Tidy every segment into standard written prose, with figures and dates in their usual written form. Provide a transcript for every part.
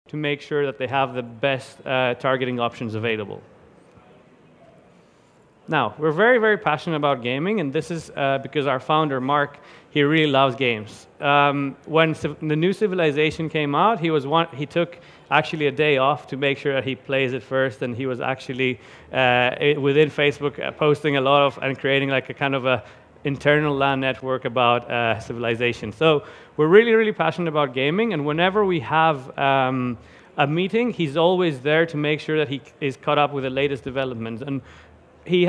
to make sure that they have the best targeting options available. Now, we're very, very passionate about gaming, and this is because our founder, Mark, he really loves games. When the new Civilization came out, he took actually a day off to make sure that he plays it first, and he was actually within Facebook posting a lot of and creating like a kind of a internal LAN network about Civilization. So we're really, really passionate about gaming, and whenever we have a meeting, he's always there to make sure that he is caught up with the latest developments. And he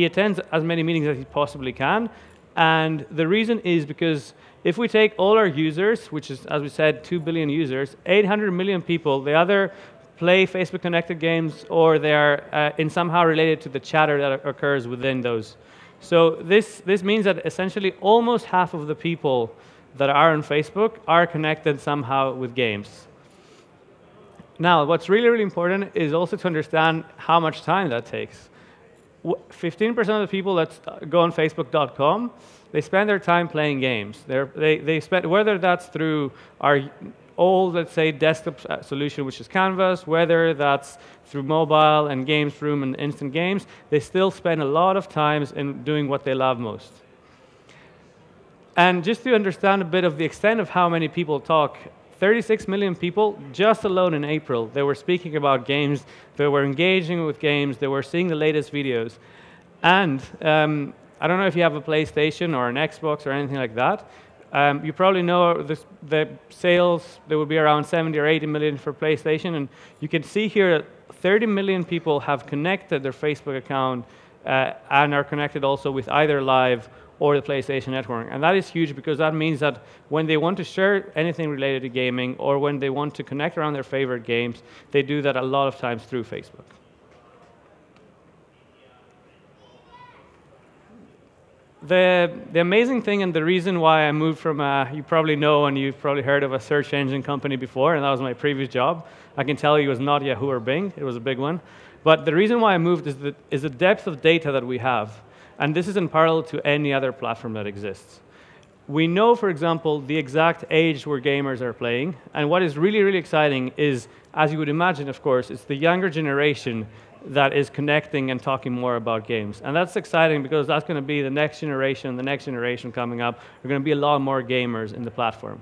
attends as many meetings as he possibly can, and the reason is because if we take all our users, which is, as we said, 2 billion users, 800 million people, they either play Facebook connected games or they are in somehow related to the chatter that occurs within those. So this means that essentially almost half of the people that are on Facebook are connected somehow with games. Now, what's really, really important is also to understand how much time that takes. 15% of the people that go on Facebook.com, they spend their time playing games. They spend, whether that's through our old, let's say, desktop solution, which is Canvas, whether that's through mobile and Games Room and instant games, they still spend a lot of time in doing what they love most. And just to understand a bit of the extent of how many people talk, 36 million people, just alone in April, they were speaking about games, they were engaging with games, they were seeing the latest videos. And I don't know if you have a PlayStation or an Xbox or anything like that. You probably know the sales, there will be around 70 or 80 million for PlayStation. And you can see here that 30 million people have connected their Facebook account and are connected also with either Live or the PlayStation Network. And that is huge because that means that when they want to share anything related to gaming or when they want to connect around their favorite games, they do that a lot of times through Facebook. The amazing thing and the reason why I moved from, you probably know and you've probably heard of a search engine company before, and that was my previous job. I can tell you it was not Yahoo or Bing, it was a big one. But the reason why I moved is the depth of data that we have. And this is in parallel to any other platform that exists. We know, for example, the exact age where gamers are playing. And what is really, really exciting is, as you would imagine, of course, it's the younger generation that is connecting and talking more about games. And that's exciting because that's going to be the next generation coming up. There are going to be a lot more gamers in the platform.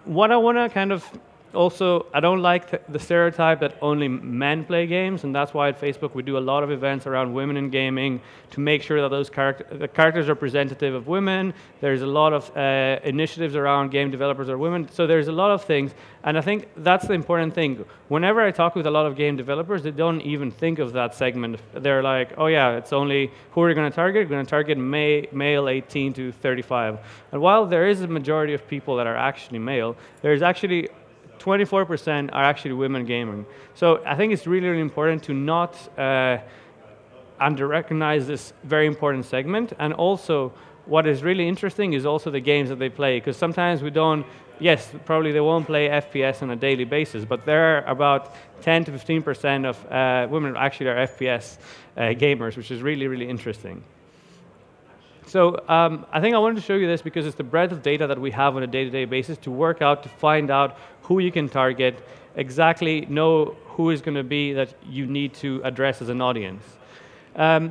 What I want to kind of also, I don't like the stereotype that only men play games, and that's why at Facebook we do a lot of events around women in gaming to make sure that the characters are representative of women. There's a lot of initiatives around game developers are women, so there's a lot of things, and I think that's the important thing. Whenever I talk with a lot of game developers, they don't even think of that segment. They're like, oh yeah, it's only, who are you going to target? We're going to target male 18 to 35. And while there is a majority of people that are actually male, there's actually 24% are actually women gaming. So I think it's really, really important to not under-recognize this very important segment. And also, what is really interesting is also the games that they play. Because sometimes we don't, yes, probably they won't play FPS on a daily basis, but there are about 10 to 15% of women actually are FPS gamers, which is really, really interesting. So I think I wanted to show you this because it's the breadth of data that we have on a day-to-day basis to work out, to find out who you can target, exactly know who is going to be that you need to address as an audience.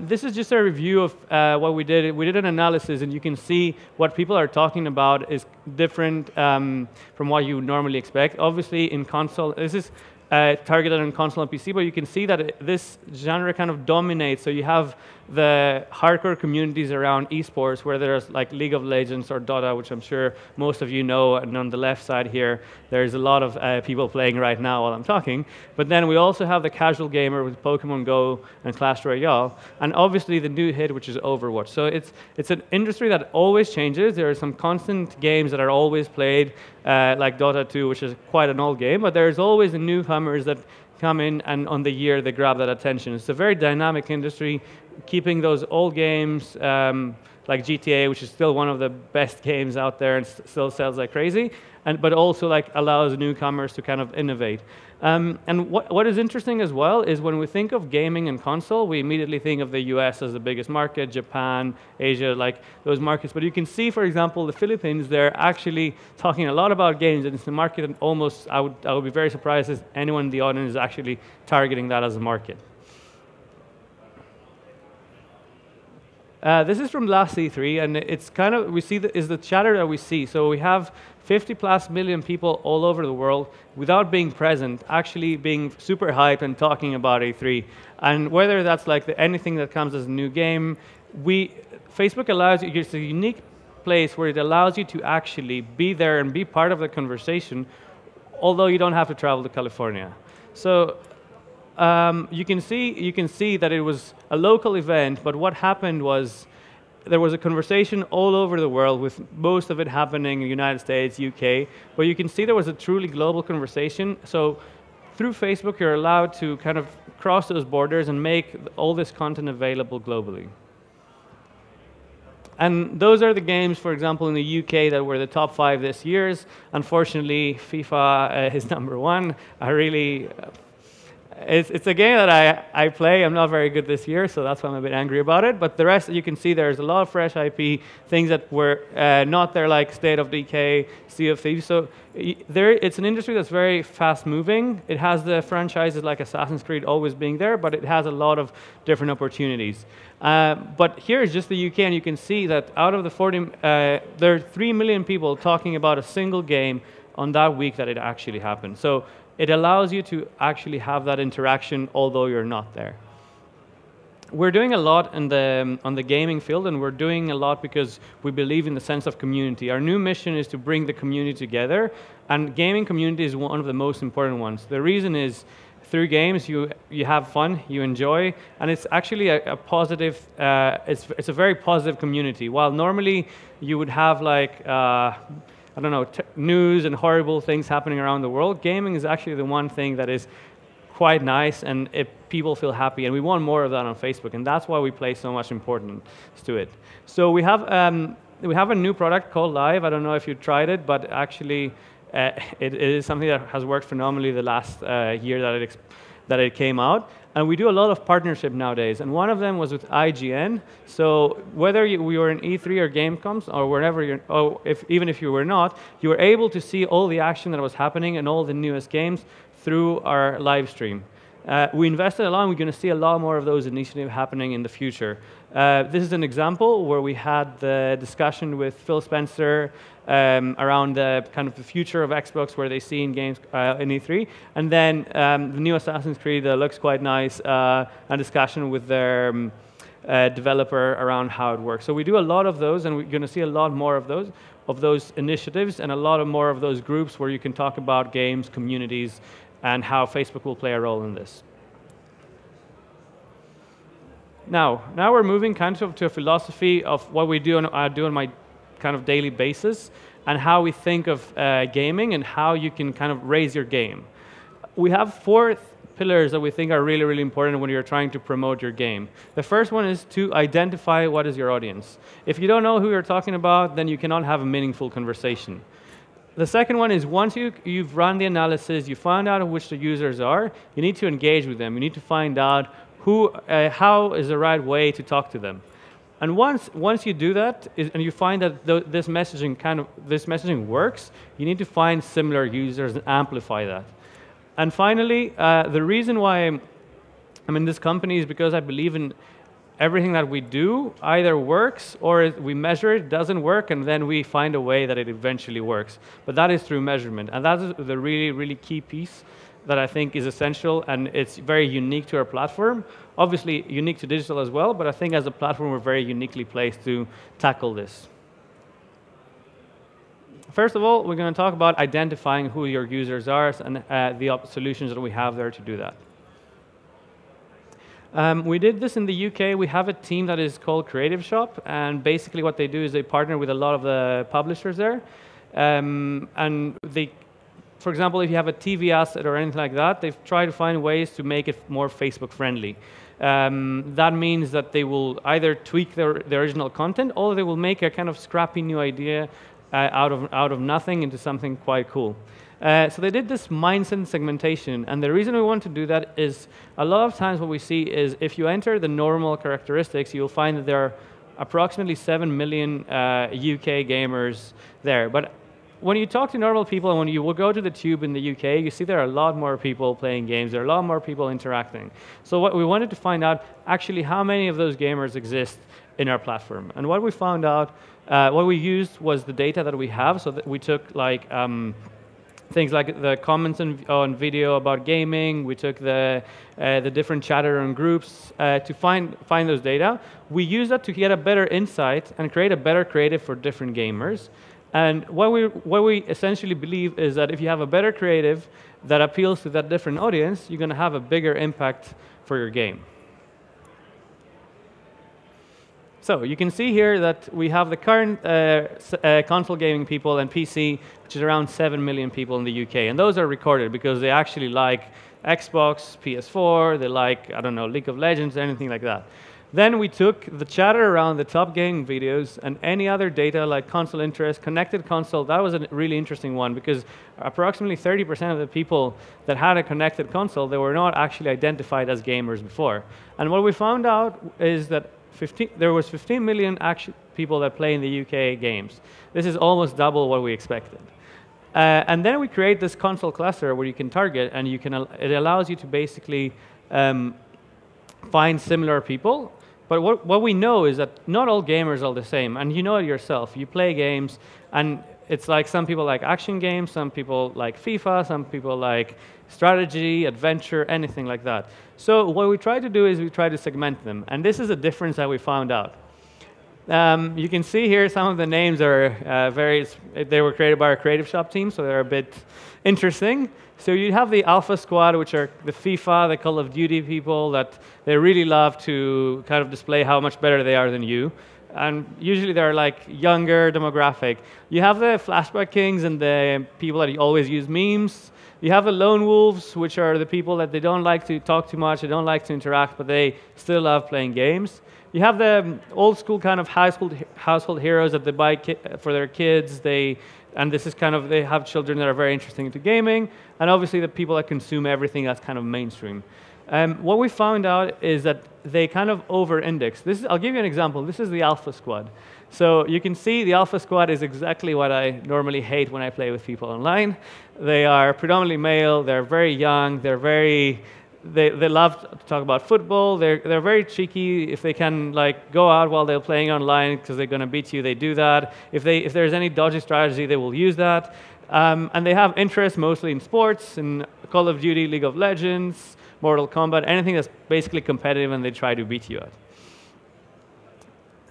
This is just a review of what we did. We did an analysis, and you can see what people are talking about is different from what you normally expect. Obviously, in console, this is targeted on console and PC, but you can see that this genre kind of dominates. So you have the hardcore communities around esports where there's like League of Legends or Dota, which I'm sure most of you know, and on the left side here, there's a lot of people playing right now while I'm talking. But then we also have the casual gamer with Pokemon Go and Clash Royale, and obviously the new hit, which is Overwatch. So it's an industry that always changes. There are some constant games that are always played, like Dota 2, which is quite an old game, but there's always the newcomers that come in, and on the year they grab that attention. It's a very dynamic industry, keeping those old games like GTA, which is still one of the best games out there and still sells like crazy, but also like allows newcomers to kind of innovate. And what is interesting as well is when we think of gaming and console, we immediately think of the US as the biggest market, Japan, Asia, like those markets. But you can see, for example, the Philippines, they're actually talking a lot about games, and it's a market that almost, I would be very surprised if anyone in the audience is actually targeting that as a market. This is from last E3, and it's kind of, we see is the chatter that we see. So we have 50+ million people all over the world without being present, actually being super hyped and talking about E3. And whether that's like anything that comes as a new game, Facebook allows you, it's a unique place where it allows you to actually be there and be part of the conversation, although you don't have to travel to California. So you can see that it was a local event, but what happened was there was a conversation all over the world, with most of it happening in the United States, UK, but you can see there was a truly global conversation. So through Facebook, you're allowed to kind of cross those borders and make all this content available globally. And those are the games, for example, in the UK that were the top 5 this year. Unfortunately, FIFA is #1. It's a game that I play. I'm not very good this year, so that's why I'm a bit angry about it. But the rest, you can see there's a lot of fresh IP, things that were not there, like State of Decay, Sea of Thieves. So it's an industry that's very fast-moving. It has the franchises like Assassin's Creed always being there, but it has a lot of different opportunities. But here is just the UK, and you can see that out of the 40, there are 3 million people talking about a single game on that week that it actually happened. So it allows you to actually have that interaction, although you're not there. We're doing a lot on the gaming field, and we're doing a lot because we believe in the sense of community. Our new mission is to bring the community together, and gaming community is one of the most important ones. The reason is, through games, you have fun, you enjoy, and it's actually a positive, it's a very positive community. While normally you would have like, I don't know, news and horrible things happening around the world, gaming is actually the one thing that is quite nice, and people feel happy, and we want more of that on Facebook, and that's why we place so much importance to it. So we have a new product called Live. I don't know if you tried it, but actually it is something that has worked phenomenally the last year that it came out. And we do a lot of partnership nowadays, and one of them was with IGN. So whether we were in E3 or Gamecoms or wherever even if you were not, you were able to see all the action that was happening and all the newest games through our live stream. We invested a lot, and we're going to see a lot more of those initiatives happening in the future. This is an example where we had the discussion with Phil Spencer around the kind of the future of Xbox, where they see in games in E3, and then the new Assassin's Creed looks quite nice, a discussion with their developer around how it works. So we do a lot of those, and we're going to see a lot more of those initiatives, and a lot more of those groups where you can talk about games, communities, and how Facebook will play a role in this. Now we're moving kind of to a philosophy of what we do on my kind of daily basis, and how we think of gaming and how you can kind of raise your game. We have 4 pillars that we think are really, really important when you're trying to promote your game. The first one is to identify what is your audience. If you don't know who you're talking about, then you cannot have a meaningful conversation. The second one is, once you've run the analysis, you find out which the users are, you need to engage with them. You need to find out how is the right way to talk to them. And once you do that, and you find that this messaging works, you need to find similar users and amplify that. And finally, the reason why I'm in this company is because I believe in everything that we do either works, or we measure it, doesn't work, and then we find a way that it eventually works. But that is through measurement, and that is the really, really key piece that I think is essential, and it's very unique to our platform. Obviously unique to digital as well, but I think as a platform we're very uniquely placed to tackle this. First of all, we're going to talk about identifying who your users are and the solutions that we have there to do that. We did this in the UK. We have a team that is called Creative Shop, and basically what they do is they partner with a lot of the publishers there, and they, for example, if you have a TV asset or anything like that, they've tried to find ways to make it more Facebook friendly. That means that they will either tweak the original content, or they will make a kind of scrappy new idea out of nothing into something quite cool. So they did this mindset segmentation, and the reason we want to do that is a lot of times what we see is if you enter the normal characteristics, you'll find that there are approximately 7 million UK gamers there. But when you talk to normal people and when you will go to the Tube in the UK, you see there are a lot more people playing games, there are a lot more people interacting. So what we wanted to find out, actually how many of those gamers exist in our platform. And what we found out, what we used was the data that we have, so that we took like things like the comments on video about gaming, we took the different chatter and groups to find those data. We used that to get a better insight and create a better creative for different gamers. And what we essentially believe is that if you have a better creative that appeals to that different audience, you're going to have a bigger impact for your game. So you can see here that we have the current console gaming people and PC, which is around 7 million people in the UK. And those are recorded because they actually like Xbox, PS4, they like, I don't know, League of Legends, anything like that. Then we took the chatter around the top gaming videos and any other data like console interest, connected console. That was a really interesting one because approximately 30% of the people that had a connected console, they were not actually identified as gamers before. And what we found out is that there was 15 million people that play in the UK games. This is almost double what we expected. And then we create this console cluster where you can target, and you can, it allows you to basically find similar people. But what we know is that not all gamers are the same, and you know it yourself. You play games, and it's like some people like action games, some people like FIFA, some people like strategy, adventure, anything like that. So what we try to do is we try to segment them, and this is a difference that we found out. You can see here some of the names are they were created by our creative shop team, so they're a bit interesting. So you have the Alpha Squad, which are the FIFA, the Call of Duty people that they really love to kind of display how much better they are than you. And usually they're like younger demographic. You have the Flashback Kings and the people that always use memes. You have the Lone Wolves, which are the people that they don't like to talk too much, they don't like to interact, but they still love playing games. You have the old school kind of household heroes that they buy for their kids. And this is kind of, they have children that are very interested into gaming, and obviously the people that consume everything that's kind of mainstream. What we found out is that they kind of over-index. I'll give you an example. This is the Alpha Squad. So you can see the Alpha Squad is exactly what I normally hate when I play with people online. They are predominantly male, they're very young, they love to talk about football. They're very cheeky. If they can like go out while they're playing online because they're going to beat you, they do that. If there's any dodgy strategy, they will use that. And they have interest mostly in sports, in Call of Duty, League of Legends, Mortal Kombat, anything that's basically competitive and they try to beat you at.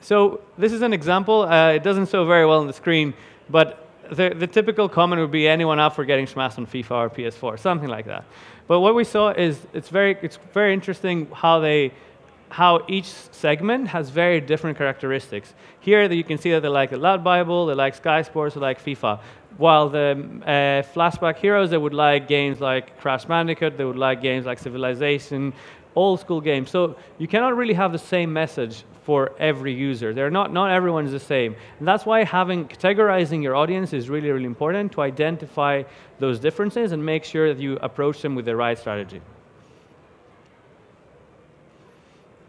So this is an example. It doesn't show very well on the screen, but the typical comment would be anyone up for getting smashed on FIFA or PS4, something like that. But what we saw is it's very interesting how each segment has very different characteristics. Here you can see that they like the Loud Bible, they like Sky Sports, they like FIFA. While the Flashback heroes, they would like games like Crash Bandicoot, they would like games like Civilization, old school games. So you cannot really have the same message for every user. Not everyone is the same. And that's why categorizing your audience is really, really important to identify those differences and make sure that you approach them with the right strategy.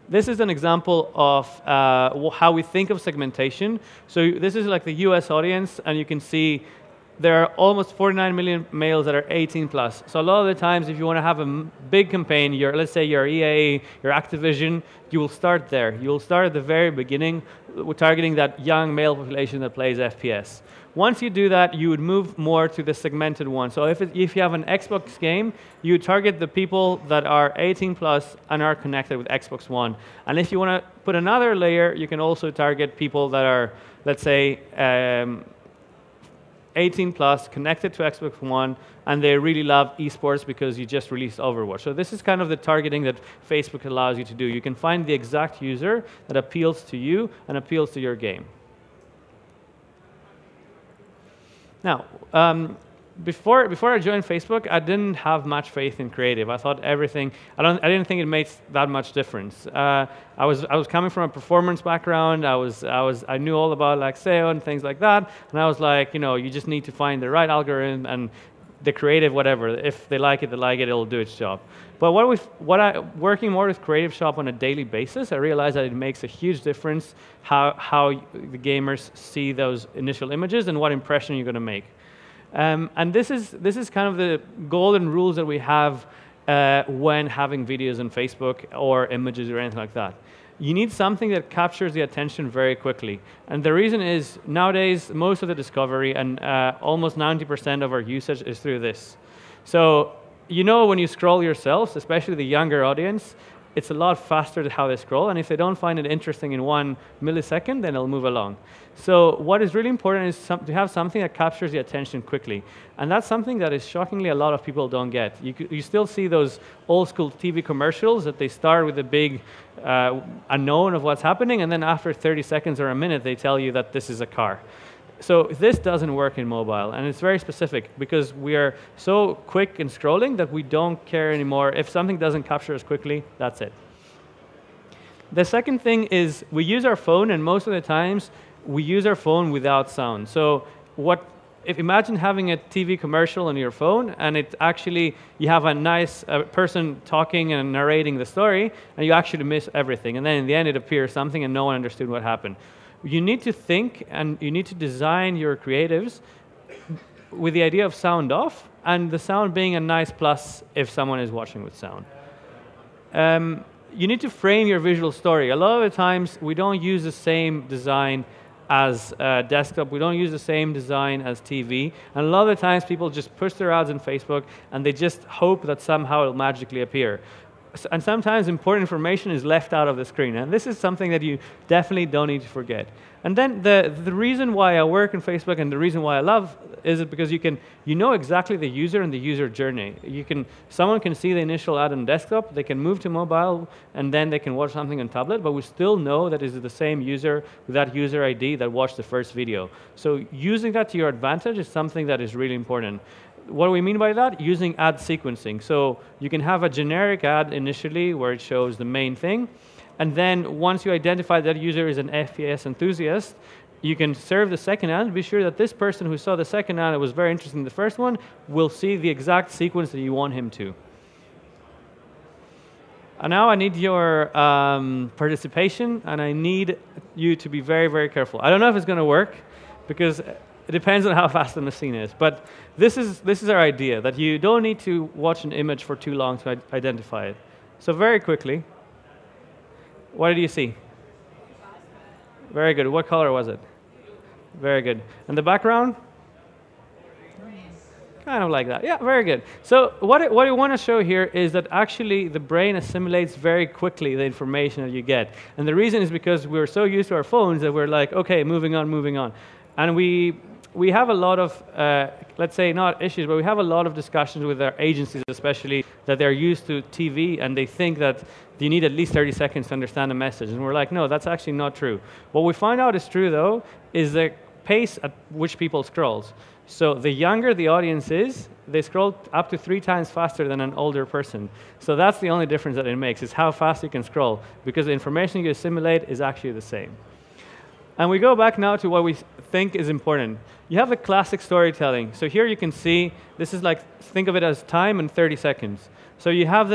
This is an example of how we think of segmentation. So this is like the US audience, and you can see there are almost 49 million males that are 18 plus. So a lot of the times, if you want to have a big campaign, let's say you're EA, you're Activision, you will start there. You will start at the very beginning with targeting that young male population that plays FPS. Once you do that, you would move more to the segmented one. So if you have an Xbox game, you target the people that are 18 plus and are connected with Xbox One. And if you want to put another layer, you can also target people that are, let's say, 18 plus, connected to Xbox One, and they really love esports because you just released Overwatch. So this is kind of the targeting that Facebook allows you to do. You can find the exact user that appeals to you and appeals to your game. Now, before I joined Facebook, I didn't have much faith in creative. I thought everything. I didn't think it made that much difference. I was coming from a performance background. I knew all about like SEO and things like that. And I was like, you just need to find the right algorithm and the creative, whatever. If they like it, it'll do its job. But working more with Creative Shop on a daily basis, I realized that it makes a huge difference how the gamers see those initial images and what impression you're going to make. And this is kind of the golden rules that we have when having videos on Facebook or images or anything like that. You need something that captures the attention very quickly. And the reason is, nowadays, most of the discovery and almost 90% of our usage is through this. So, you know, when you scroll yourselves, especially the younger audience, it's a lot faster to how they scroll. And if they don't find it interesting in 1 millisecond, then it'll move along. So what is really important is to have something that captures the attention quickly. And that's something that is shockingly a lot of people don't get. You still see those old school TV commercials that they start with a big unknown of what's happening, and then after 30 seconds or a minute, they tell you that this is a car. So this doesn't work in mobile, and it's very specific because we are so quick in scrolling that we don't care anymore. If something doesn't capture us quickly, that's it. The second thing is we use our phone, and most of the times we use our phone without sound. So imagine having a TV commercial on your phone, and you have a nice person talking and narrating the story, and you actually miss everything. And then in the end, it appears something, and no one understood what happened. You need to think, and you need to design your creatives with the idea of sound off, and the sound being a nice plus if someone is watching with sound. You need to frame your visual story. A lot of the times, we don't use the same design as desktop. We don't use the same design as TV. And a lot of the times, people just push their ads on Facebook, and they just hope that somehow it'll magically appear. And sometimes important information is left out of the screen. And this is something that you definitely don't need to forget. And then the reason why I work in Facebook and the reason why I love is because you know exactly the user and the user journey. Someone can see the initial ad on desktop, they can move to mobile, and then they can watch something on tablet, but we still know that it's the same user with that user ID that watched the first video. So using that to your advantage is something that is really important. What do we mean by that? Using ad sequencing. So you can have a generic ad initially where it shows the main thing, and then once you identify that user is an FPS enthusiast, you can serve the second ad, be sure that this person who saw the second ad and was very interested in the first one will see the exact sequence that you want him to. And now I need your participation, and I need you to be very, very careful. I don't know if it's going to work, because it depends on how fast the machine is. But this is our idea, that you don't need to watch an image for too long to identify it. So very quickly, what did you see? Very good. What color was it? Very good. And the background? Kind of like that. Yeah, very good. So what I want to show here is that actually the brain assimilates very quickly the information that you get. And the reason is because we're so used to our phones that we're like, okay, moving on, moving on. And we have a lot of, let's say not issues, but we have a lot of discussions with our agencies, especially, that they're used to TV, and they think that you need at least 30 seconds to understand a message. And we're like, no, that's actually not true. What we find out is true, though, is the pace at which people scrolls. So the younger the audience is, they scroll up to 3 times faster than an older person. So that's the only difference that it makes, is how fast you can scroll, because the information you assimilate is actually the same. And we go back now to what we think is important. You have the classic storytelling. So here you can see, this is like, think of it as time and 30 seconds. So you have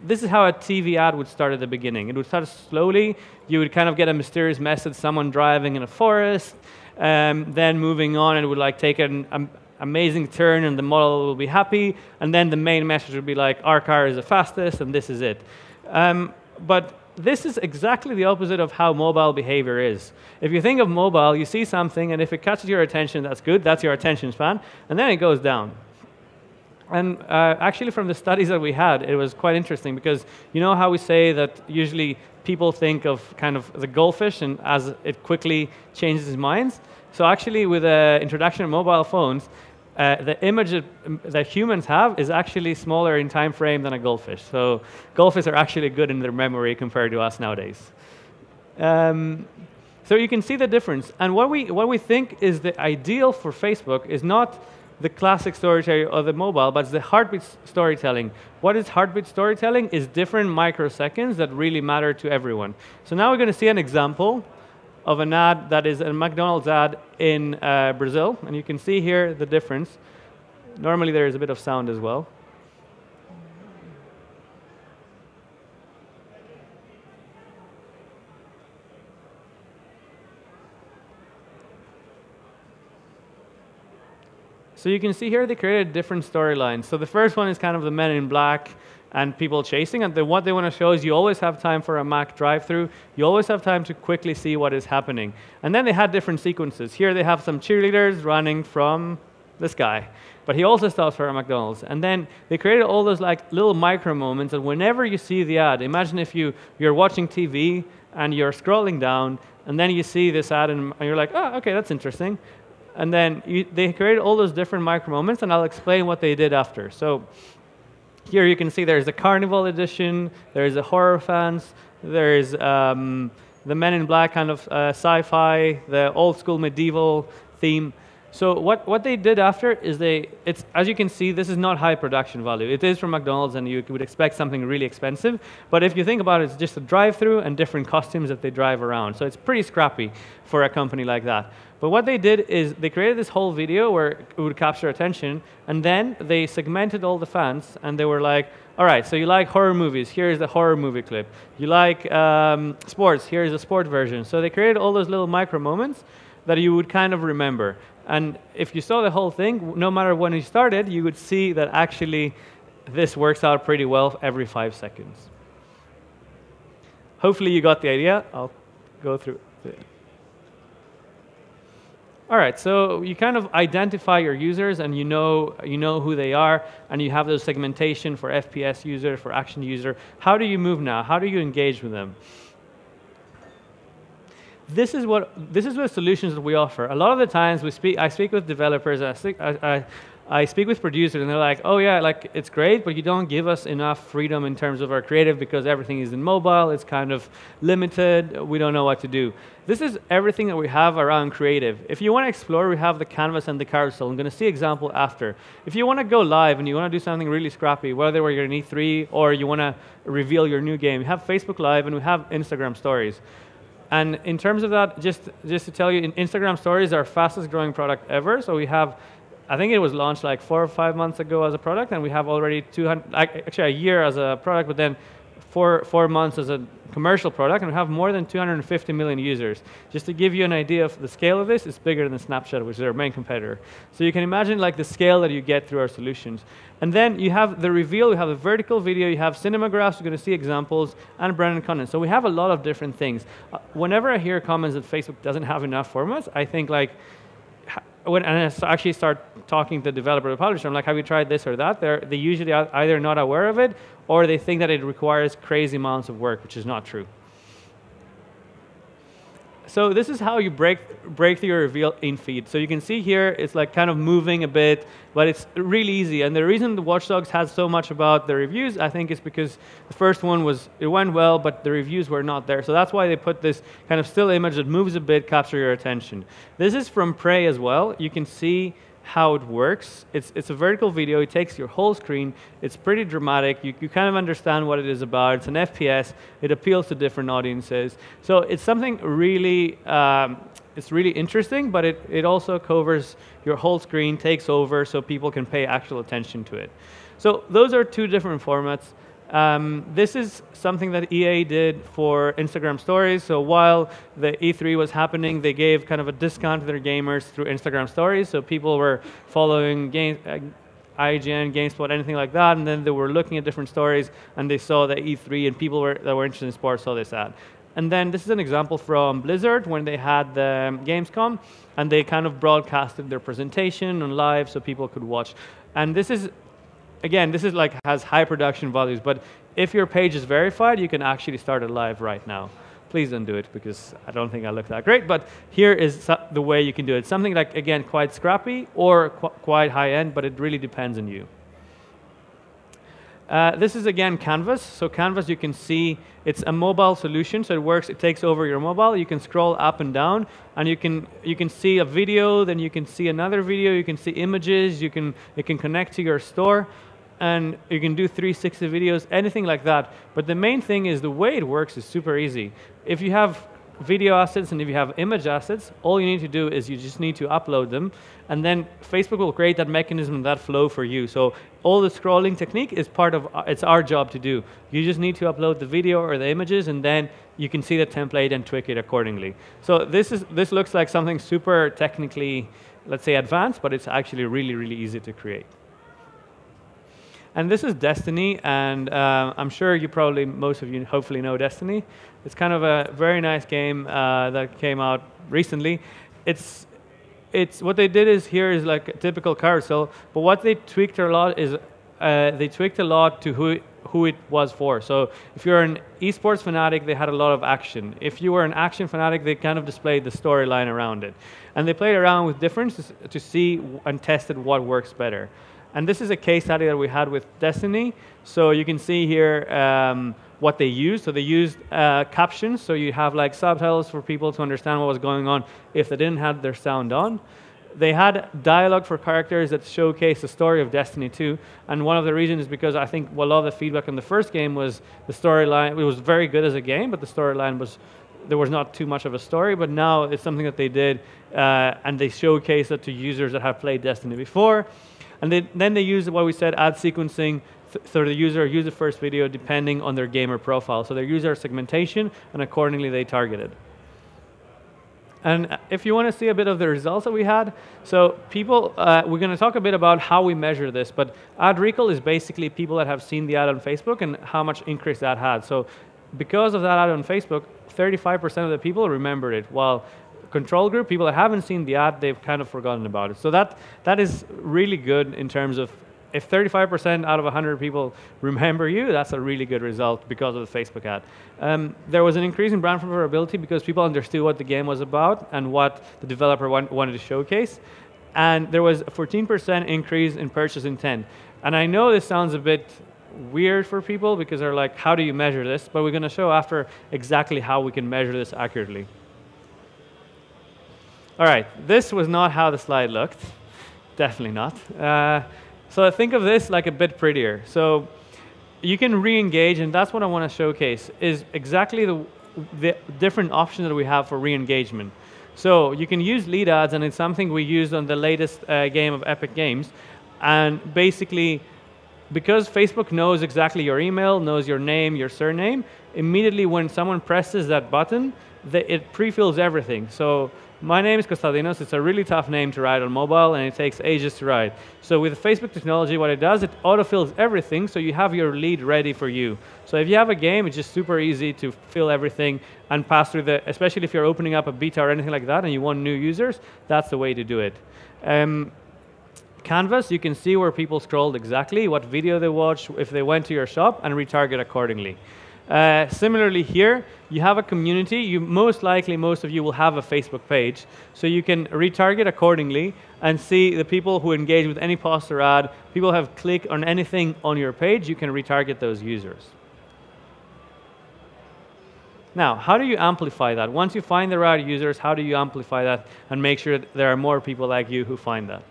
this is how a TV ad would start at the beginning. It would start slowly. You would kind of get a mysterious message, someone driving in a forest, then moving on, and it would like take an amazing turn, and the model will be happy, and then the main message would be like, our car is the fastest, and this is it. But this is exactly the opposite of how mobile behavior is. If you think of mobile, you see something, and if it catches your attention, that's good, that's your attention span, and then it goes down. And actually from the studies that we had, it was quite interesting, because you know how we say that usually people think of kind of the goldfish, and as it quickly changes its minds? So actually with the introduction of mobile phones, the image that humans have is actually smaller in time frame than a goldfish. So goldfish are actually good in their memory compared to us nowadays. So you can see the difference. And what we think is the ideal for Facebook is not the classic storytelling of the mobile, but it's the heartbeat storytelling. What is heartbeat storytelling is different microseconds that really matter to everyone. So now we're going to see an example of an ad that is a McDonald's ad in Brazil, and you can see here the difference. Normally there is a bit of sound as well. So you can see here they created different storylines. So the first one is kind of the men in black and people chasing, and what they want to show is you always have time for a Mac drive-through. You always have time to quickly see what is happening. And then they had different sequences. Here they have some cheerleaders running from this guy, but he also stops for a McDonald's. And then they created all those like little micro moments, and whenever you see the ad, imagine if you're watching TV and you're scrolling down, and then you see this ad, and you're like, oh, okay, that's interesting. And then they created all those different micro moments, and I'll explain what they did after. So here you can see there's a carnival edition, there's a horror fans, there's the Men in Black kind of sci-fi, the old school medieval theme. So what they did after is it's as you can see, this is not high production value. It is from McDonald's, and you would expect something really expensive. But if you think about it, it's just a drive-through and different costumes that they drive around. So it's pretty scrappy for a company like that. But what they did is they created this whole video where it would capture attention, and then they segmented all the fans, and they were like, all right, so you like horror movies, here's the horror movie clip. You like sports, here's the sport version. So they created all those little micro moments that you would kind of remember. And if you saw the whole thing, no matter when you started, you would see that actually this works out pretty well every 5 seconds. Hopefully you got the idea. I'll go through it. All right, so you kind of identify your users, and you know who they are, and you have those segmentation for FPS user, for action user. How do you move now? How do you engage with them? This is the solutions that we offer. A lot of the times I speak with developers, I speak with producers, and they're like, oh yeah, like it's great, but you don't give us enough freedom in terms of our creative because everything is in mobile, it's kind of limited, we don't know what to do. This is everything that we have around creative. If you want to explore, we have the canvas and the carousel. I'm going to see example after. If you want to go live and you want to do something really scrappy, whether you're in E3 or you want to reveal your new game, we have Facebook Live and we have Instagram Stories. And in terms of that, just to tell you, Instagram Stories are our fastest growing product ever. So we have, I think it was launched like 4 or 5 months ago as a product, and we have already 200, actually a year as a product, but then four months as a commercial product, and we have more than 250 million users. Just to give you an idea of the scale of this, it's bigger than Snapchat, which is our main competitor. So you can imagine like the scale that you get through our solutions. And then you have the reveal, you have a vertical video, you have cinemagraphs, you're going to see examples, and branded content. So we have a lot of different things. Whenever I hear comments that Facebook doesn't have enough formats, I think like, and I actually start talking to the developer or the publisher, I'm like, have you tried this or that? They usually are either not aware of it, or they think that it requires crazy amounts of work, which is not true. So this is how you break through your reveal in feed. So you can see here, it's like kind of moving a bit, but it's really easy. And the reason the Watch Dogs has so much about the reviews, I think, is because the first one it went well, but the reviews were not there. So that's why they put this kind of still image that moves a bit, capture your attention. This is from Prey as well. You can see how it works. It's a vertical video. It takes your whole screen. It's pretty dramatic. You kind of understand what it is about. It's an FPS. It appeals to different audiences. So it's something really, it's really interesting, but it also covers your whole screen, takes over, so people can pay actual attention to it. So those are two different formats. This is something that EA did for Instagram Stories. So while the E3 was happening, they gave kind of a discount to their gamers through Instagram Stories. So people were following IGN, GameSpot, anything like that, and then they were looking at different stories, and they saw the E3, and people that were interested in sports saw this ad. And then this is an example from Blizzard when they had the Gamescom, and they kind of broadcasted their presentation on live so people could watch. And this is, again, this is like has high production values, but if your page is verified, you can actually start it live right now. Please don't do it because I don't think I look that great, but here is the way you can do it. Something like, again, quite scrappy or quite high-end, but it really depends on you. This is, again, Canvas. So Canvas, you can see, it's a mobile solution, so it works, it takes over your mobile. You can scroll up and down, and you can see a video, then you can see another video, you can see images, it can connect to your store, and you can do 360 videos, anything like that. But the main thing is the way it works is super easy. If you have video assets and if you have image assets, all you need to do is you just need to upload them, and then Facebook will create that mechanism, that flow for you. So all the scrolling technique is part of, it's our job to do. You just need to upload the video or the images, and then you can see the template and tweak it accordingly. So this looks like something super technically, let's say, advanced, but it's actually really, really easy to create. And this is Destiny, and I'm sure you probably, most of you hopefully know Destiny. It's kind of a very nice game that came out recently. It's what they did is here is like a typical carousel, but what they tweaked a lot is they tweaked a lot to who it was for. So if you're an esports fanatic, they had a lot of action. If you were an action fanatic, they kind of displayed the storyline around it. And they played around with differences to see and tested what works better. And this is a case study that we had with Destiny. So you can see here what they used. So they used captions. So you have like subtitles for people to understand what was going on if they didn't have their sound on. They had dialogue for characters that showcase the story of Destiny 2. And one of the reasons is because I think a lot of the feedback on the first game was the storyline. It was very good as a game, but the storyline was, there was not too much of a story. But now it's something that they did, and they showcase it to users that have played Destiny before. And then they use what we said, ad sequencing, so the user use the first video depending on their gamer profile. So their user segmentation, and accordingly they targeted. And if you want to see a bit of the results that we had, so people, we're going to talk a bit about how we measure this, but ad recall is basically people that have seen the ad on Facebook and how much increase that had. So because of that ad on Facebook, 35% of the people remembered it, while control group, people that haven't seen the ad, they've kind of forgotten about it. So that is really good in terms of, if 35% out of 100 people remember you, that's a really good result because of the Facebook ad. There was an increase in brand preferability because people understood what the game was about and what the developer wanted to showcase. And there was a 14% increase in purchase intent. And I know this sounds a bit weird for people because they're like, how do you measure this? But we're going to show after exactly how we can measure this accurately. All right, this was not how the slide looked. Definitely not. So think of this like a bit prettier. So you can re-engage, and that's what I want to showcase, is exactly the different options that we have for re-engagement. So you can use lead ads, and it's something we used on the latest game of Epic Games. And basically, because Facebook knows exactly your email, knows your name, your surname, immediately when someone presses that button, it pre-fills everything. So my name is Konstantinos. It's a really tough name to write on mobile, and it takes ages to write. So with Facebook technology, what it does, it autofills everything, so you have your lead ready for you. So if you have a game, it's just super easy to fill everything and pass through the, especially if you're opening up a beta or anything like that and you want new users, that's the way to do it. Canvas, you can see where people scrolled exactly, what video they watched, if they went to your shop, and retarget accordingly. Similarly here, you have a community. Most likely, most of you will have a Facebook page. So you can retarget accordingly and see the people who engage with any post or ad. People have clicked on anything on your page, you can retarget those users. Now, how do you amplify that? Once you find the right users, how do you amplify that and make sure that there are more people like you who find that?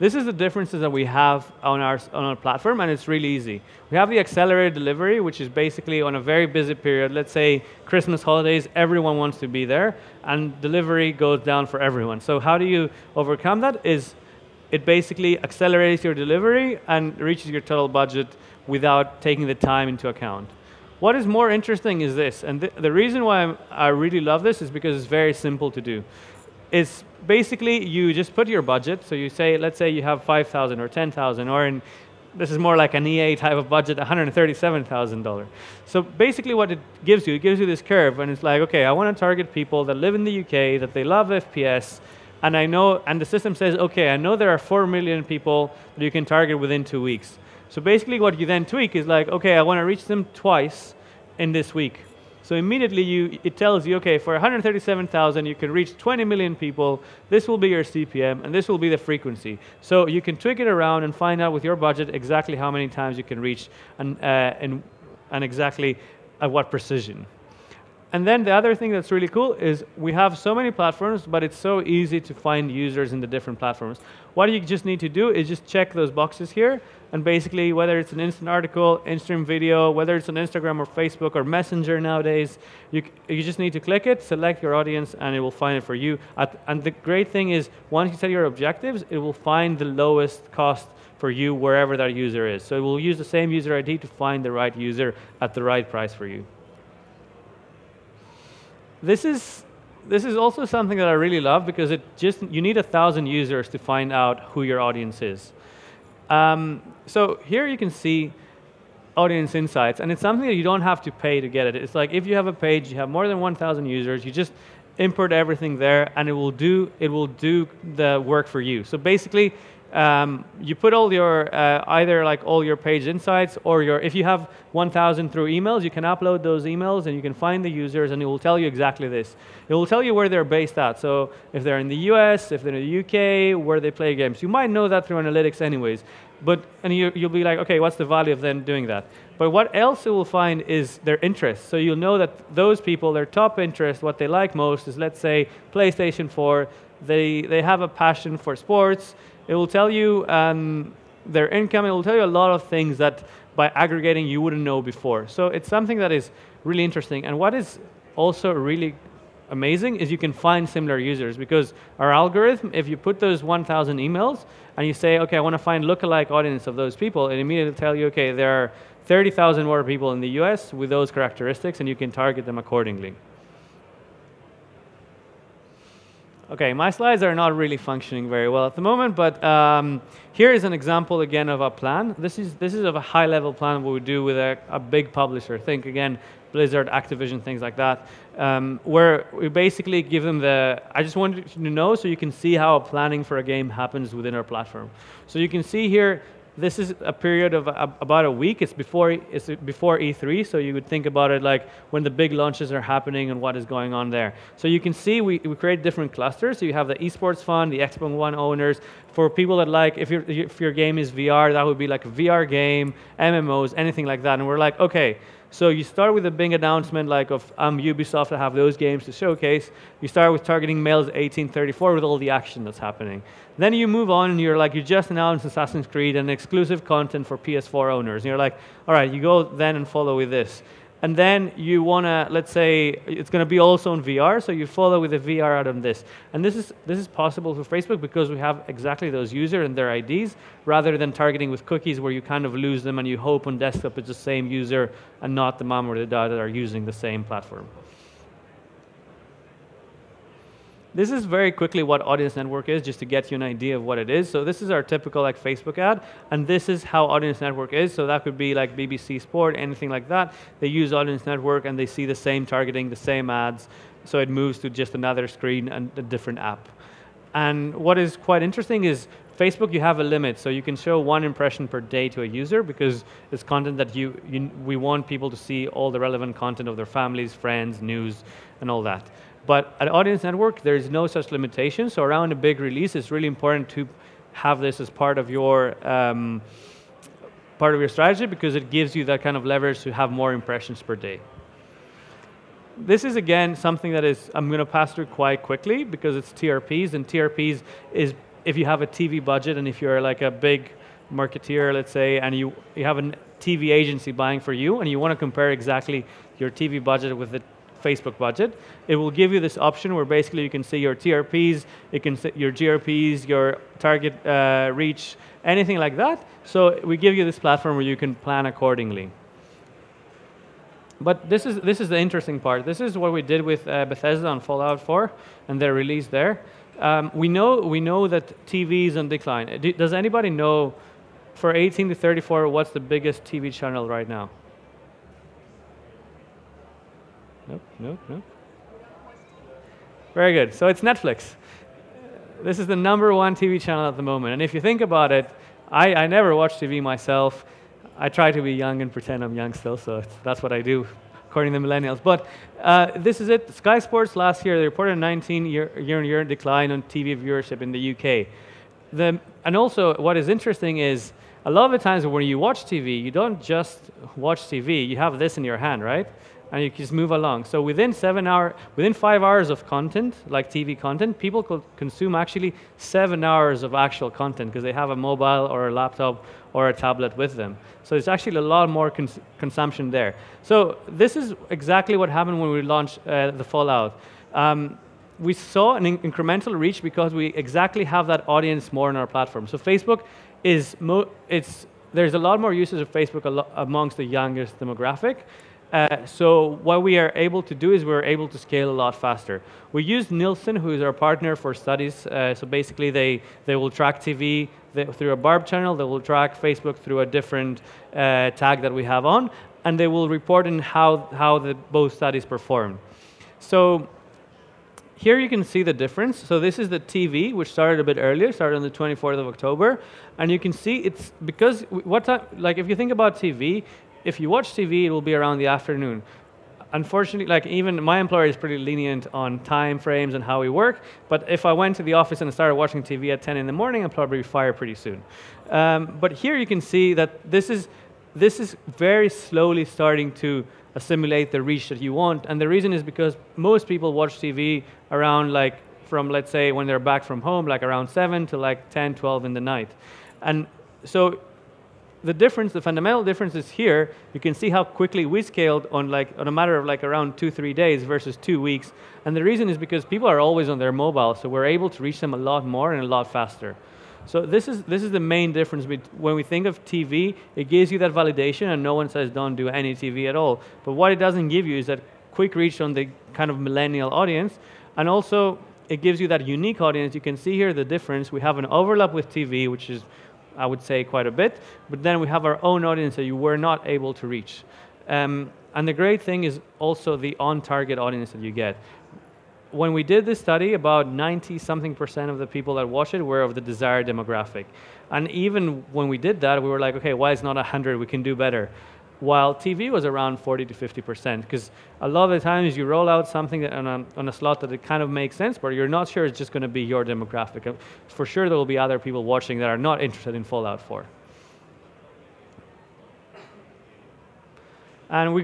This is the differences that we have on our platform, and it's really easy. We have the accelerated delivery, which is basically on a very busy period, let's say Christmas holidays, everyone wants to be there, and delivery goes down for everyone. So how do you overcome that? Is it basically accelerates your delivery and reaches your total budget without taking the time into account. What is more interesting is this, and the reason why I really love this is because it's very simple to do. It's basically you just put your budget, so you say, let's say you have 5,000 or 10,000, or this is more like an EA type of budget, $137,000. So basically what it gives you this curve, and it's like, okay, I want to target people that live in the UK, that they love FPS, and I know, and the system says, okay, I know there are 4 million people that you can target within 2 weeks. So basically what you then tweak is like, okay, I want to reach them twice in this week. So immediately it tells you, okay, for 137,000, you can reach 20 million people. This will be your CPM, and this will be the frequency. So you can tweak it around and find out with your budget exactly how many times you can reach and exactly at what precision. And then the other thing that's really cool is we have so many platforms, but it's so easy to find users in the different platforms. What you just need to do is just check those boxes here, and basically whether it's an instant article, instant video, whether it's on Instagram or Facebook or Messenger nowadays, you just need to click it, select your audience, and it will find it for you. And the great thing is, once you set your objectives, it will find the lowest cost for you wherever that user is. So it will use the same user ID to find the right user at the right price for you. This is also something that I really love, because you need 1,000 users to find out who your audience is. So here you can see audience insights, and it's something that you don't have to pay to get it. It's like if you have a page, you have more than 1,000 users, you just import everything there, and it will do the work for you. So basically, you put all your either like all your page insights, or if you have 1,000 through emails, you can upload those emails and you can find the users, and it will tell you exactly this. It will tell you where they're based at. So if they're in the US, if they're in the UK, where they play games. You might know that through analytics anyways, and you'll be like, okay, what's the value of them doing that? But what else it will find is their interests. So you'll know that those people, their top interest, what they like most is, let's say, PlayStation 4. They have a passion for sports. It will tell you their income. It will tell you a lot of things that by aggregating you wouldn't know before. So it's something that is really interesting. And what is also really amazing is you can find similar users, because our algorithm, if you put those 1,000 emails and you say, okay, I want to find lookalike audience of those people, it immediately tell you, okay, there are 30,000 more people in the US with those characteristics, and you can target them accordingly. Okay, my slides are not really functioning very well at the moment, but here is an example again of a plan. This is of a high-level plan what we do with a big publisher. Think again, Blizzard, Activision, things like that, where we basically give them I just wanted you to know so you can see how planning for a game happens within our platform. So you can see here, this is a period of about a week. It's before E3, so you would think about it like when the big launches are happening and what is going on there. So you can see we create different clusters. So you have the esports fund, the Xbox One owners. For people that like, if your game is VR, that would be like a VR game, MMOs, anything like that. And we're like, okay, so you start with a big announcement like of Ubisoft to have those games to showcase. You start with targeting males 18-34 with all the action that's happening. Then you move on and you're like, you just announced Assassin's Creed and exclusive content for PS4 owners. And you're like, all right, you go then and follow with this. And then you want to, let's say, it's going to be also in VR, so you follow with the VR out on this. And this is possible for Facebook because we have exactly those users and their IDs, rather than targeting with cookies where you kind of lose them and you hope on desktop it's the same user and not the mom or the dad that are using the same platform. This is very quickly what Audience Network is, just to get you an idea of what it is. So this is our typical like Facebook ad, and this is how Audience Network is. So that could be like BBC Sport, anything like that. They use Audience Network and they see the same targeting, the same ads. So it moves to just another screen and a different app. And what is quite interesting is Facebook, you have a limit. So you can show 1 impression per day to a user because it's content that we want people to see all the relevant content of their families, friends, news, and all that. But at Audience Network, there is no such limitation. So around a big release, it's really important to have this as part of your strategy because it gives you that kind of leverage to have more impressions per day. This is, again, something that I'm going to pass through quite quickly because it's TRPs. And TRPs is if you have a TV budget and if you're like a big marketeer, let's say, and you have a TV agency buying for you and you want to compare exactly your TV budget with the Facebook budget, it will give you this option where basically you can see your TRPs, you can see your GRPs, your target reach, anything like that. So we give you this platform where you can plan accordingly. But this is the interesting part. This is what we did with Bethesda on Fallout 4 and their release there. We know that TV is on decline. Does anybody know for 18 to 34 what's the biggest TV channel right now? Nope. Very good. So it's Netflix. This is the #1 TV channel at the moment. And if you think about it, I never watch TV myself. I try to be young and pretend I'm young still, so that's what I do, according to the millennials. But this is it. Sky Sports last year, they reported a 19 year-on-year decline on TV viewership in the UK. And also, what is interesting is a lot of the times when you watch TV, you don't just watch TV, you have this in your hand, right? And you just move along. So within 5 hours of content, like TV content, people could consume actually 7 hours of actual content because they have a mobile or a laptop or a tablet with them. So it's actually a lot more consumption there. So this is exactly what happened when we launched the Fallout. We saw an incremental reach because we exactly have that audience more on our platform. So Facebook there's a lot more users of Facebook amongst the youngest demographic. So what we are able to do is we're able to scale a lot faster. We use Nielsen, who is our partner for studies. So basically, they will track TV through a barb channel. They will track Facebook through a different tag that we have on, and they will report in how both studies perform. So here you can see the difference. So this is the TV, which started a bit earlier, started on the 24th of October, and you can see it's because if you think about TV. If you watch TV, it will be around the afternoon. Unfortunately, like even my employer is pretty lenient on time frames and how we work, but if I went to the office and started watching TV at 10 in the morning, I'd probably be fired pretty soon. But here you can see that this is very slowly starting to assimilate the reach that you want, and the reason is because most people watch TV around from, let's say, when they're back from home, like around 7 to like 10, 12 in the night. And so the fundamental difference is here. You can see how quickly we scaled on a matter of around 2-3 days versus 2 weeks. And the reason is because people are always on their mobile, so we're able to reach them a lot more and a lot faster. So this is the main difference. When we think of TV, it gives you that validation, and no one says don't do any TV at all. But what it doesn't give you is that quick reach on the kind of millennial audience, and also it gives you that unique audience. You can see here the difference. We have an overlap with TV, which is, I would say, quite a bit, but then we have our own audience that you were not able to reach. And the great thing is also the on-target audience that you get. When we did this study, about 90-something% of the people that watched it were of the desired demographic. And even when we did that, we were like, okay, why is not 100? We can do better. While TV was around 40-50%, because a lot of the times you roll out something on a slot that it kind of makes sense, but you're not sure it's just going to be your demographic. For sure there will be other people watching that are not interested in Fallout 4. And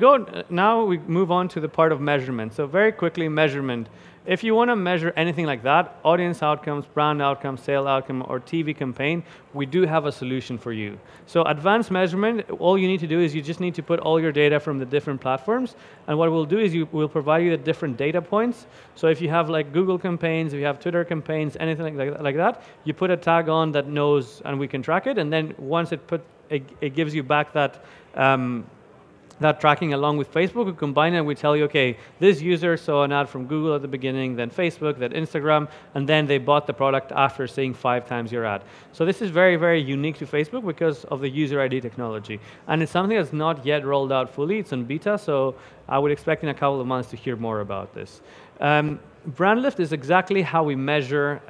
now we move on to the part of measurement. So very quickly, measurement. If you want to measure anything like that, audience outcomes, brand outcomes, sale outcome, or TV campaign, we do have a solution for you. So advanced measurement, all you need to do is you just need to put all your data from the different platforms, and what we'll do is we'll provide you the different data points. So if you have like Google campaigns, if you have Twitter campaigns, anything like that, you put a tag on that knows, and we can track it, and then once it gives you back that tracking along with Facebook. We combine it and we tell you, okay, this user saw an ad from Google at the beginning, then Facebook, then Instagram, and then they bought the product after seeing 5 times your ad. So this is very, very unique to Facebook because of the user ID technology. And it's something that's not yet rolled out fully. It's in beta, so I would expect in a couple of months to hear more about this. Brand lift is exactly how we measure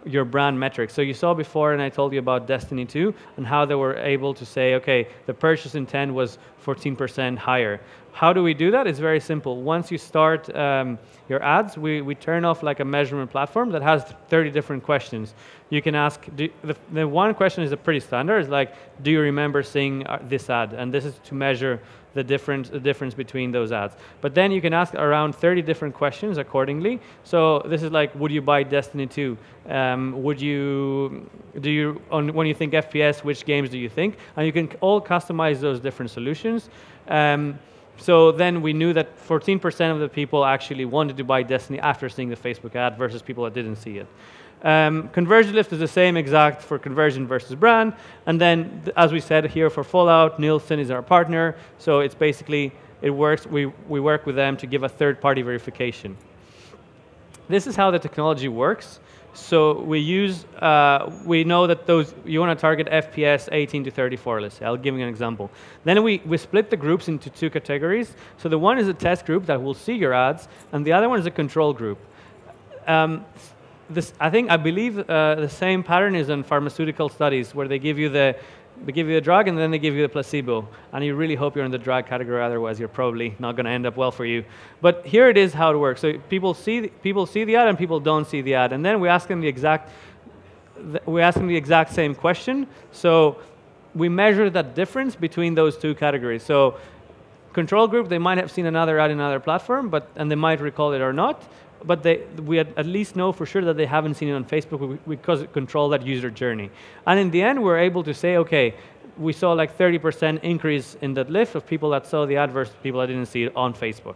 your brand metrics. So you saw before, and I told you about Destiny 2, and how they were able to say, okay, the purchase intent was 14% higher. How do we do that? It's very simple. Once you start your ads, we turn off like a measurement platform that has 30 different questions. You can ask, the one question is pretty standard, it's like, do you remember seeing this ad? And this is to measure the difference between those ads. But then you can ask around 30 different questions accordingly. So this is like, would you buy Destiny 2? When you think FPS, which games do you think? And you can all customize those different solutions. So then we knew that 14% of the people actually wanted to buy Destiny after seeing the Facebook ad versus people that didn't see it. Conversion lift is the same exact for conversion versus brand. And then, as we said here for Fallout, Nielsen is our partner. So it's basically, it works. We work with them to give a third-party verification. This is how the technology works. So we know that you want to target FPS 18 to 34, let's say. I'll give you an example. Then we split the groups into 2 categories. So the one is a test group that will see your ads, and the other one is a control group. I believe the same pattern is in pharmaceutical studies, where they give you the drug and then they give you the placebo, and you really hope you're in the drug category, otherwise you're probably not going to end up well for you. But here it is how it works. So people see the ad and people don't see the ad, and then we ask them the exact same question. So we measure that difference between those two categories. So control group, they might have seen another ad in another platform, and they might recall it or not, but we at least know for sure that they haven't seen it on Facebook because it controls that user journey. And in the end, we're able to say, okay, we saw like 30% increase in that lift of people that saw the ad versus people that didn't see it on Facebook.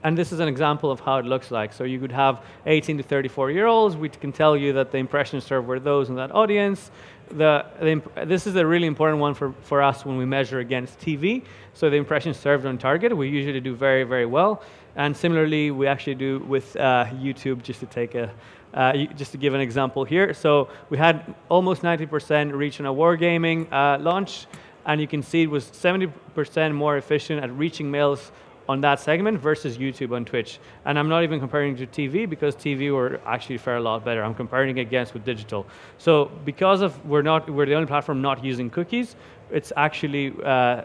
And this is an example of how it looks like. So you could have 18 to 34-year-olds. We can tell you that the impressions served were those in that audience. This is a really important one for us when we measure against TV. So the impressions served on target, we usually do very, very well. And similarly, we actually do with YouTube, just to give an example here. So we had almost 90% reach on a wargaming launch, and you can see it was 70% more efficient at reaching males on that segment versus YouTube on Twitch. And I'm not even comparing to TV because TV were actually fare a lot better. I'm comparing against with digital. So because of we're the only platform not using cookies, it's actually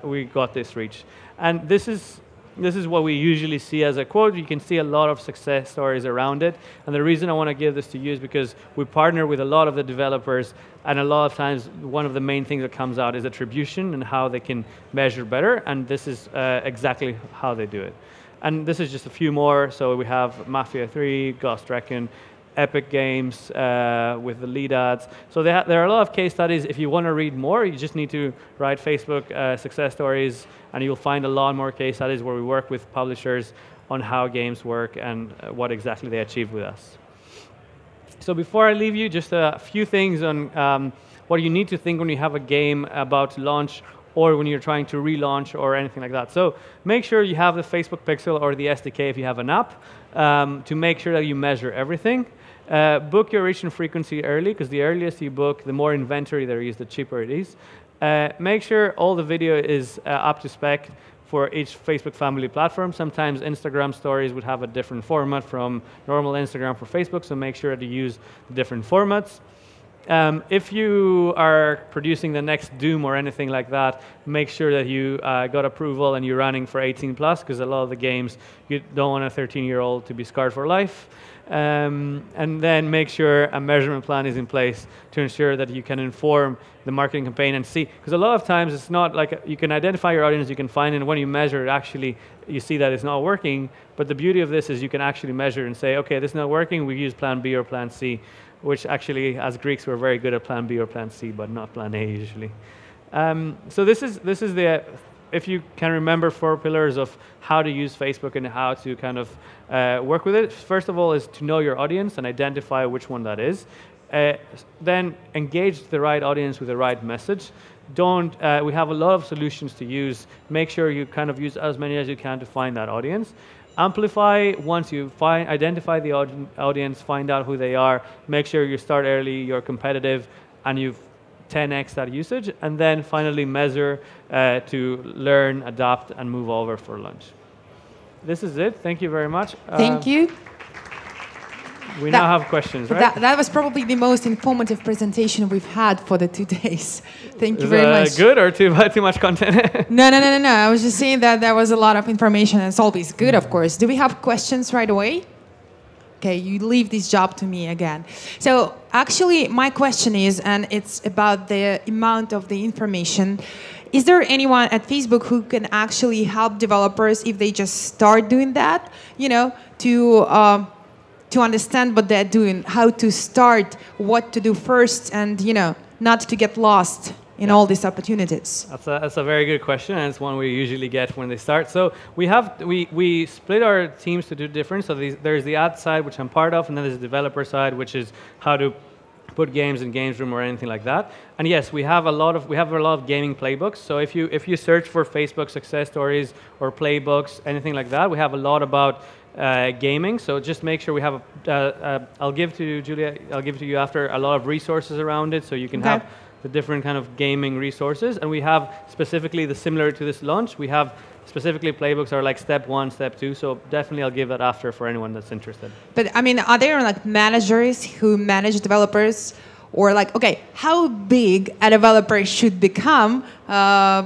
we got this reach. And this is what we usually see as a quote. You can see a lot of success stories around it. And the reason I want to give this to you is because we partner with a lot of the developers, and a lot of times one of the main things that comes out is attribution and how they can measure better, and this is exactly how they do it. And this is just a few more. So we have Mafia 3, Ghost Recon, Epic Games with the lead ads. So there are a lot of case studies. If you want to read more, you just need to write Facebook success stories, and you'll find a lot more case studies where we work with publishers on how games work and what exactly they achieve with us. So before I leave you, just a few things on what you need to think when you have a game about to launch or when you're trying to relaunch or anything like that. So make sure you have the Facebook Pixel or the SDK if you have an app to make sure that you measure everything. Book your reach and frequency early, because the earliest you book, the more inventory there is, the cheaper it is. Make sure all the video is up to spec for each Facebook family platform. Sometimes Instagram stories would have a different format from normal Instagram for Facebook, so make sure to use the different formats. If you are producing the next Doom or anything like that, make sure that you got approval and you're running for 18+, because a lot of the games, you don't want a 13-year-old to be scarred for life. And then make sure a measurement plan is in place to ensure that you can inform the marketing campaign and see, because a lot of times it's not like you can identify your audience, you can find it, and when you measure it, actually you see that it's not working. But the beauty of this is you can actually measure and say, okay, this is not working, we use plan B or plan C, which actually, as Greeks, we're very good at plan B or plan C, but not plan A usually. So this is the, if you can remember 4 pillars of how to use Facebook and how to kind of work with it. First of all is to know your audience and identify which one that is. Then engage the right audience with the right message. We have a lot of solutions to use. Make sure you kind of use as many as you can to find that audience. Amplify once you identify the audience, find out who they are, make sure you start early, you're competitive, and you've 10x that usage, and then finally measure to learn, adapt, and move over for launch. This is it. Thank you very much. Thank you. We now have questions, right? That was probably the most informative presentation we've had for the 2 days. Thank you very much. Good or too much content? No. I was just saying that there was a lot of information, and it's always good, of course. Do we have questions right away? Okay, you leave this job to me again. So actually, my question is, and it's about the amount of the information. Is there anyone at Facebook who can actually help developers if they just start doing that? You know, to understand what they're doing, how to start, what to do first, and not to get lost in all these opportunities? That's a very good question, and it's one we usually get when they start. So we split our teams to do different. So there's the ad side, which I'm part of, and then there's the developer side, which is how to put games in Games Room or anything like that. And yes, we have a lot of gaming playbooks. So if you search for Facebook success stories or playbooks, anything like that, we have a lot about gaming. So just make sure we have I'll give to Julia, I'll give it to you after, a lot of resources around it, so you can have the different kind of gaming resources. And we have specifically similar to this launch, we have specifically playbooks are like step 1, step 2. So definitely I'll give that after for anyone that's interested. But I mean, are there like managers who manage developers, or like, okay, how big a developer should become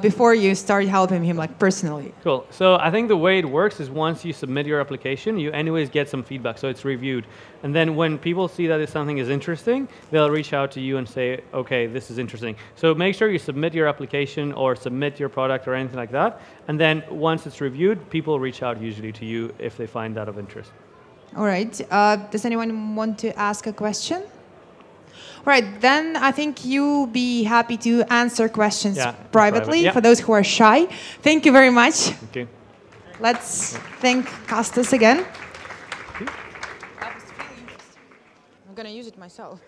before you start helping him like personally? Cool. So I think the way it works is once you submit your application, you anyways get some feedback, so it's reviewed. And then when people see that something is interesting, they'll reach out to you and say, okay, this is interesting. So make sure you submit your application or submit your product or anything like that. And then once it's reviewed, people reach out usually to you if they find that of interest. All right. Does anyone want to ask a question? All right, then I think you'll be happy to answer questions privately for those who are shy. Thank you very much. Thank you. Let's thank Kostas again. That was really interesting. I'm going to use it myself.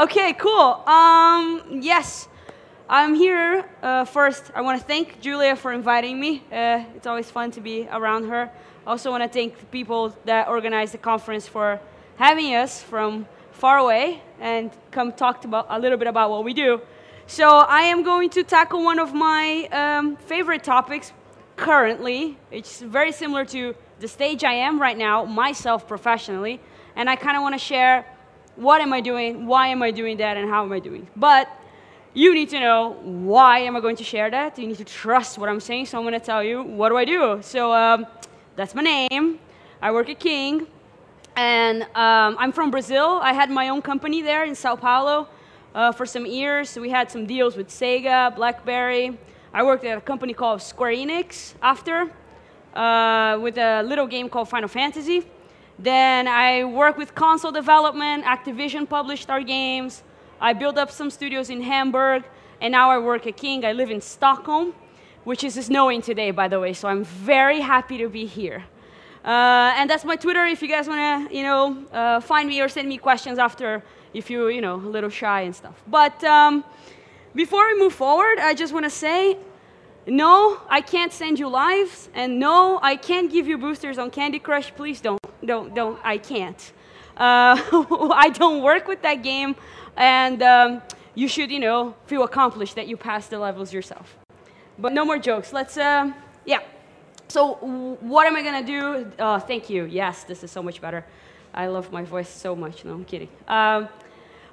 Okay, cool. Yes, I'm here. First, I want to thank Julia for inviting me. It's always fun to be around her. I also want to thank the people that organized the conference for having us from far away and come talk about a little bit about what we do. So I am going to tackle one of my favorite topics currently. It's very similar to the stage I am right now, myself professionally, and I kind of want to share what am I doing, why am I doing that, and how am I doing. But you need to know why am I going to share that. You need to trust what I'm saying, so I'm going to tell you what do I do. So that's my name. I work at King, and I'm from Brazil. I had my own company there in Sao Paulo for some years. So we had some deals with Sega, BlackBerry. I worked at a company called Square Enix after, with a little game called Final Fantasy. Then I worked with console development. Activision published our games. I built up some studios in Hamburg, and now I work at King. I live in Stockholm, which is snowing today, by the way, so I'm very happy to be here. And that's my Twitter if you guys want to, find me or send me questions after if you're, a little shy and stuff. But before we move forward, I just want to say, no, I can't send you lives, and no, I can't give you boosters on Candy Crush. Please don't, I can't. I don't work with that game, and you should, feel accomplished that you passed the levels yourself. But no more jokes. Let's, yeah. So what am I going to do? Thank you. Yes, this is so much better. I love my voice so much. No, I'm kidding.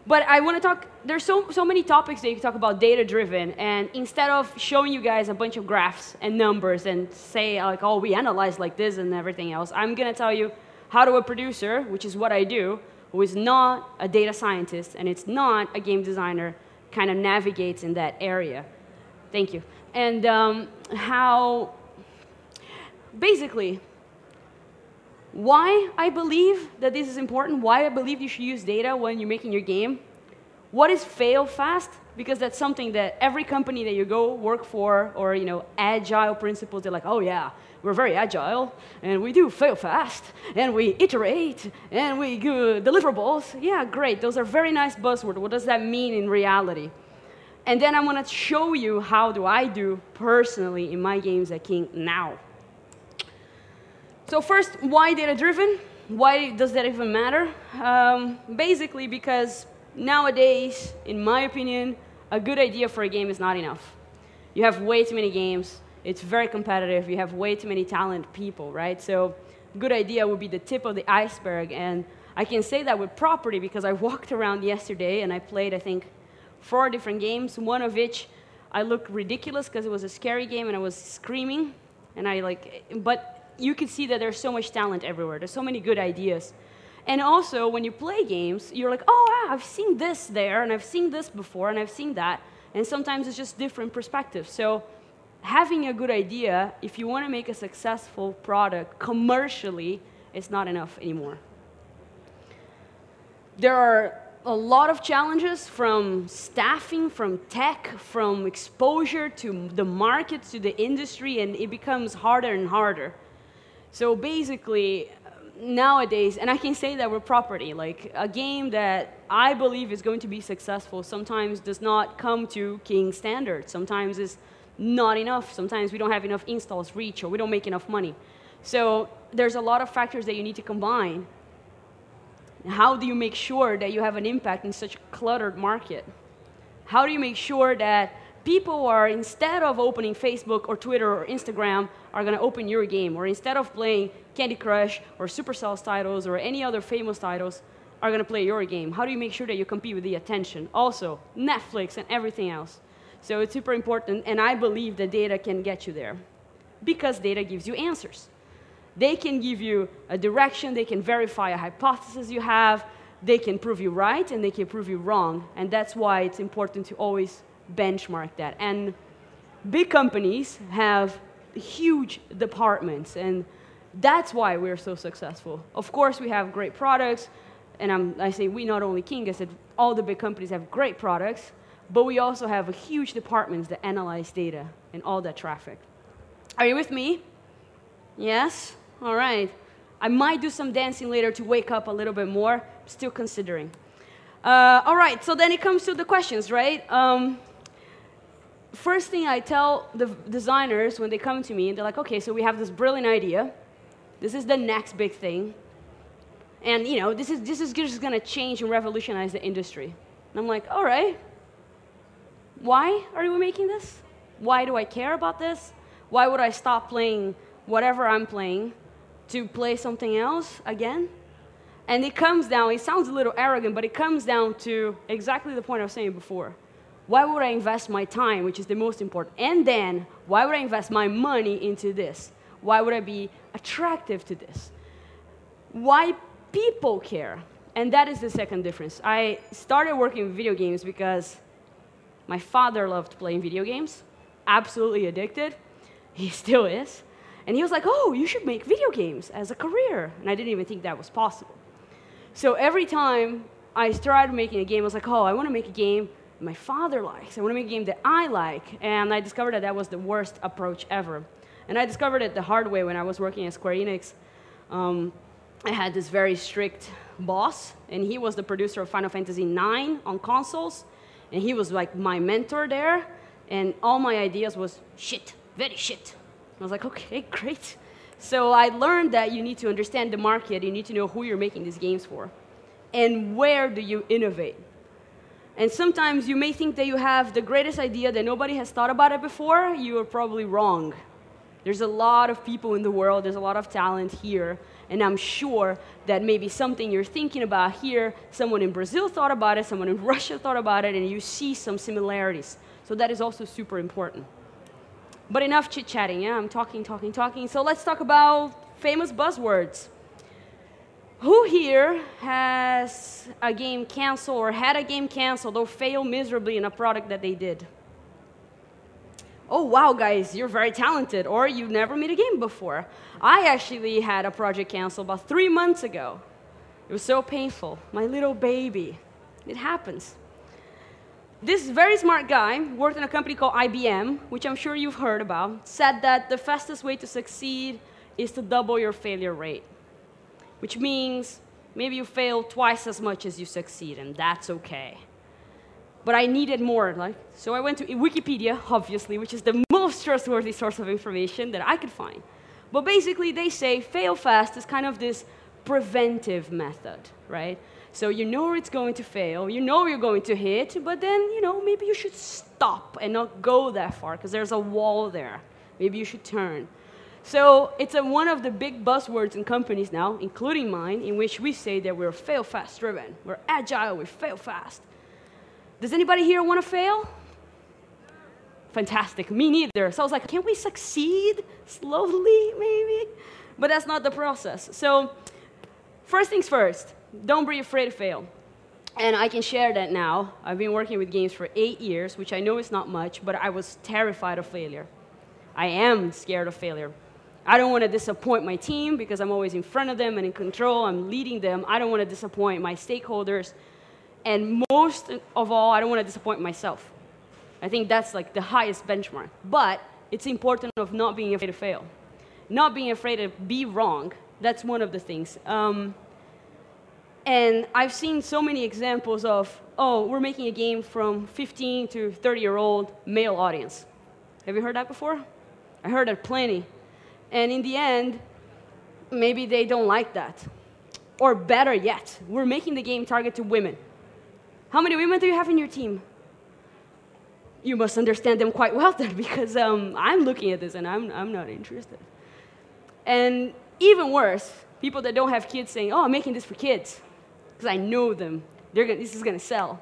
But I want to talk, there's so many topics that you can talk about data-driven, and instead of showing you guys a bunch of graphs and numbers and say, like, oh, we analyze like this and everything else, I'm going to tell you how do a producer, which is what I do, who is not a data scientist and it's not a game designer, kind of navigates in that area. Thank you. And how, basically, why I believe that this is important, why I believe you should use data when you're making your game. What is fail fast? Because that's something that every company that you go work for, or agile principles, they're like, oh yeah, we're very agile, and we do fail fast, and we iterate, and we do deliverables. Yeah, great, those are very nice buzzwords. What does that mean in reality? And then I'm going to show you how do I do personally in my games at King now. So first, why data-driven? Why does that even matter? Basically because nowadays, in my opinion, a good idea for a game is not enough. You have way too many games. It's very competitive. You have way too many talented people, right? So good idea would be the tip of the iceberg. And I can say that with property because I walked around yesterday and I played, I think, 4 different games, one of which I looked ridiculous because it was a scary game and I was screaming. And but you can see that there's so much talent everywhere. There's so many good ideas. And also, when you play games, you're like, oh, I've seen this there, and I've seen this before, and I've seen that. And sometimes it's just different perspectives. So having a good idea, if you want to make a successful product commercially, it's not enough anymore. There are a lot of challenges from staffing, from tech, from exposure to the market, to the industry, and it becomes harder and harder. So basically, nowadays, and I can say that with property, like a game that I believe is going to be successful sometimes does not come to King standards. Sometimes it's not enough. Sometimes we don't have enough installs reach, or we don't make enough money. So there's a lot of factors that you need to combine. How do you make sure that you have an impact in such a cluttered market? How do you make sure that people are, instead of opening Facebook or Twitter or Instagram, are going to open your game, or instead of playing Candy Crush or Supercell's titles or any other famous titles, are going to play your game? How do you make sure that you compete with the attention? Also, Netflix and everything else. So it's super important, and I believe that data can get you there because data gives you answers. They can give you a direction, they can verify a hypothesis you have, they can prove you right, and they can prove you wrong, and that's why it's important to always benchmark that. And big companies have huge departments, and that's why we're so successful. Of course, we have great products, and I say we, not only King, I said all the big companies have great products, but we also have huge departments that analyze data and all that traffic. Are you with me? Yes? All right. I might do some dancing later to wake up a little bit more, still considering. All right, so then it comes to the questions, right? First thing I tell the designers when they come to me, they're like, okay, so we have this brilliant idea. This is the next big thing. And you know, this is just going to change and revolutionize the industry. And I'm like, all right. Why are you making this? Why do I care about this? Why would I stop playing whatever I'm playing to play something else again? And it comes down, it sounds a little arrogant, but it comes down to exactly the point I was saying before. Why would I invest my time, which is the most important? And then, why would I invest my money into this? Why would I be attractive to this? Why people care? And that is the second difference. I started working with video games because my father loved playing video games, absolutely addicted. He still is. And he was like, oh, you should make video games as a career. And I didn't even think that was possible. So every time I started making a game, I was like, oh, I want to make a game my father likes. I want to make a game that I like. And I discovered that that was the worst approach ever. And I discovered it the hard way when I was working at Square Enix. I had this very strict boss, and he was the producer of Final Fantasy IX on consoles. And he was like my mentor there. And all my ideas was shit, very shit. I was like, okay, great. So I learned that you need to understand the market, you need to know who you're making these games for, and where do you innovate. And sometimes you may think that you have the greatest idea that nobody has thought about it before. You are probably wrong. There's a lot of people in the world, there's a lot of talent here, and I'm sure that maybe something you're thinking about here, someone in Brazil thought about it, someone in Russia thought about it, and you see some similarities. So that is also super important. But enough chit-chatting, yeah? I'm talking. So let's talk about famous buzzwords. Who here has a game canceled or had a game canceled or failed miserably in a product that they did? Oh, wow, guys, you're very talented, or you've never made a game before. I actually had a project canceled about 3 months ago. It was so painful. My little baby. It happens. This very smart guy worked in a company called IBM, which I'm sure you've heard about, said that the fastest way to succeed is to double your failure rate, which means maybe you fail twice as much as you succeed, and that's okay. But I needed more, so I went to Wikipedia, obviously, which is the most trustworthy source of information that I could find. But basically, they say fail fast is kind of this preventive method, right? So you know it's going to fail, you know you're going to hit, but then, you know, maybe you should stop and not go that far because there's a wall there. Maybe you should turn. So it's one of the big buzzwords in companies now, including mine, in which we say that we're fail fast driven. We're agile, we fail fast. Does anybody here want to fail? Fantastic, me neither. So I was like, can't we succeed slowly, maybe? But that's not the process. So first things first. Don't be afraid to fail. And I can share that now. I've been working with games for 8 years, which I know is not much, but I was terrified of failure. I am scared of failure. I don't want to disappoint my team because I'm always in front of them and in control. I'm leading them. I don't want to disappoint my stakeholders. And most of all, I don't want to disappoint myself. I think that's like the highest benchmark. But it's important of not being afraid to fail. Not being afraid to be wrong. That's one of the things. And I've seen so many examples of, oh, we're making a game from 15 to 30-year-old male audience. Have you heard that before? I heard that plenty. And in the end, maybe they don't like that. Or better yet, we're making the game target to women. How many women do you have in your team? You must understand them quite well then, because I'm looking at this and I'm not interested. And even worse, people that don't have kids saying, oh, I'm making this for kids. Because I know them. This is going to sell.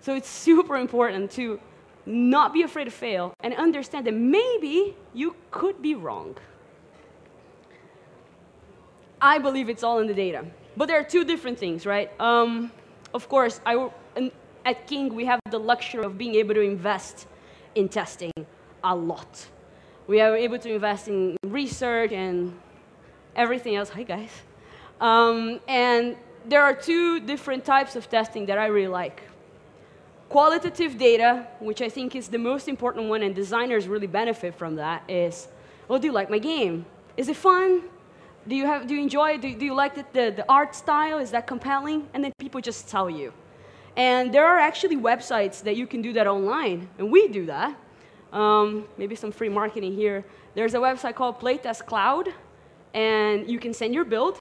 So it's super important to not be afraid to fail and understand that maybe you could be wrong. I believe it's all in the data. But there are two different things, right? Of course, at King, we have the luxury of being able to invest in testing a lot. We are able to invest in research and everything else. Hi, guys. And there are two different types of testing that I really like. Qualitative data, which I think is the most important one, and designers really benefit from that, is, well, do you like my game? Is it fun? Do you enjoy it? Do you like the art style? Is that compelling? And then people just tell you. And there are actually websites that you can do that online, and we do that. Maybe some free marketing here. There's a website called Playtest Cloud, and you can send your build,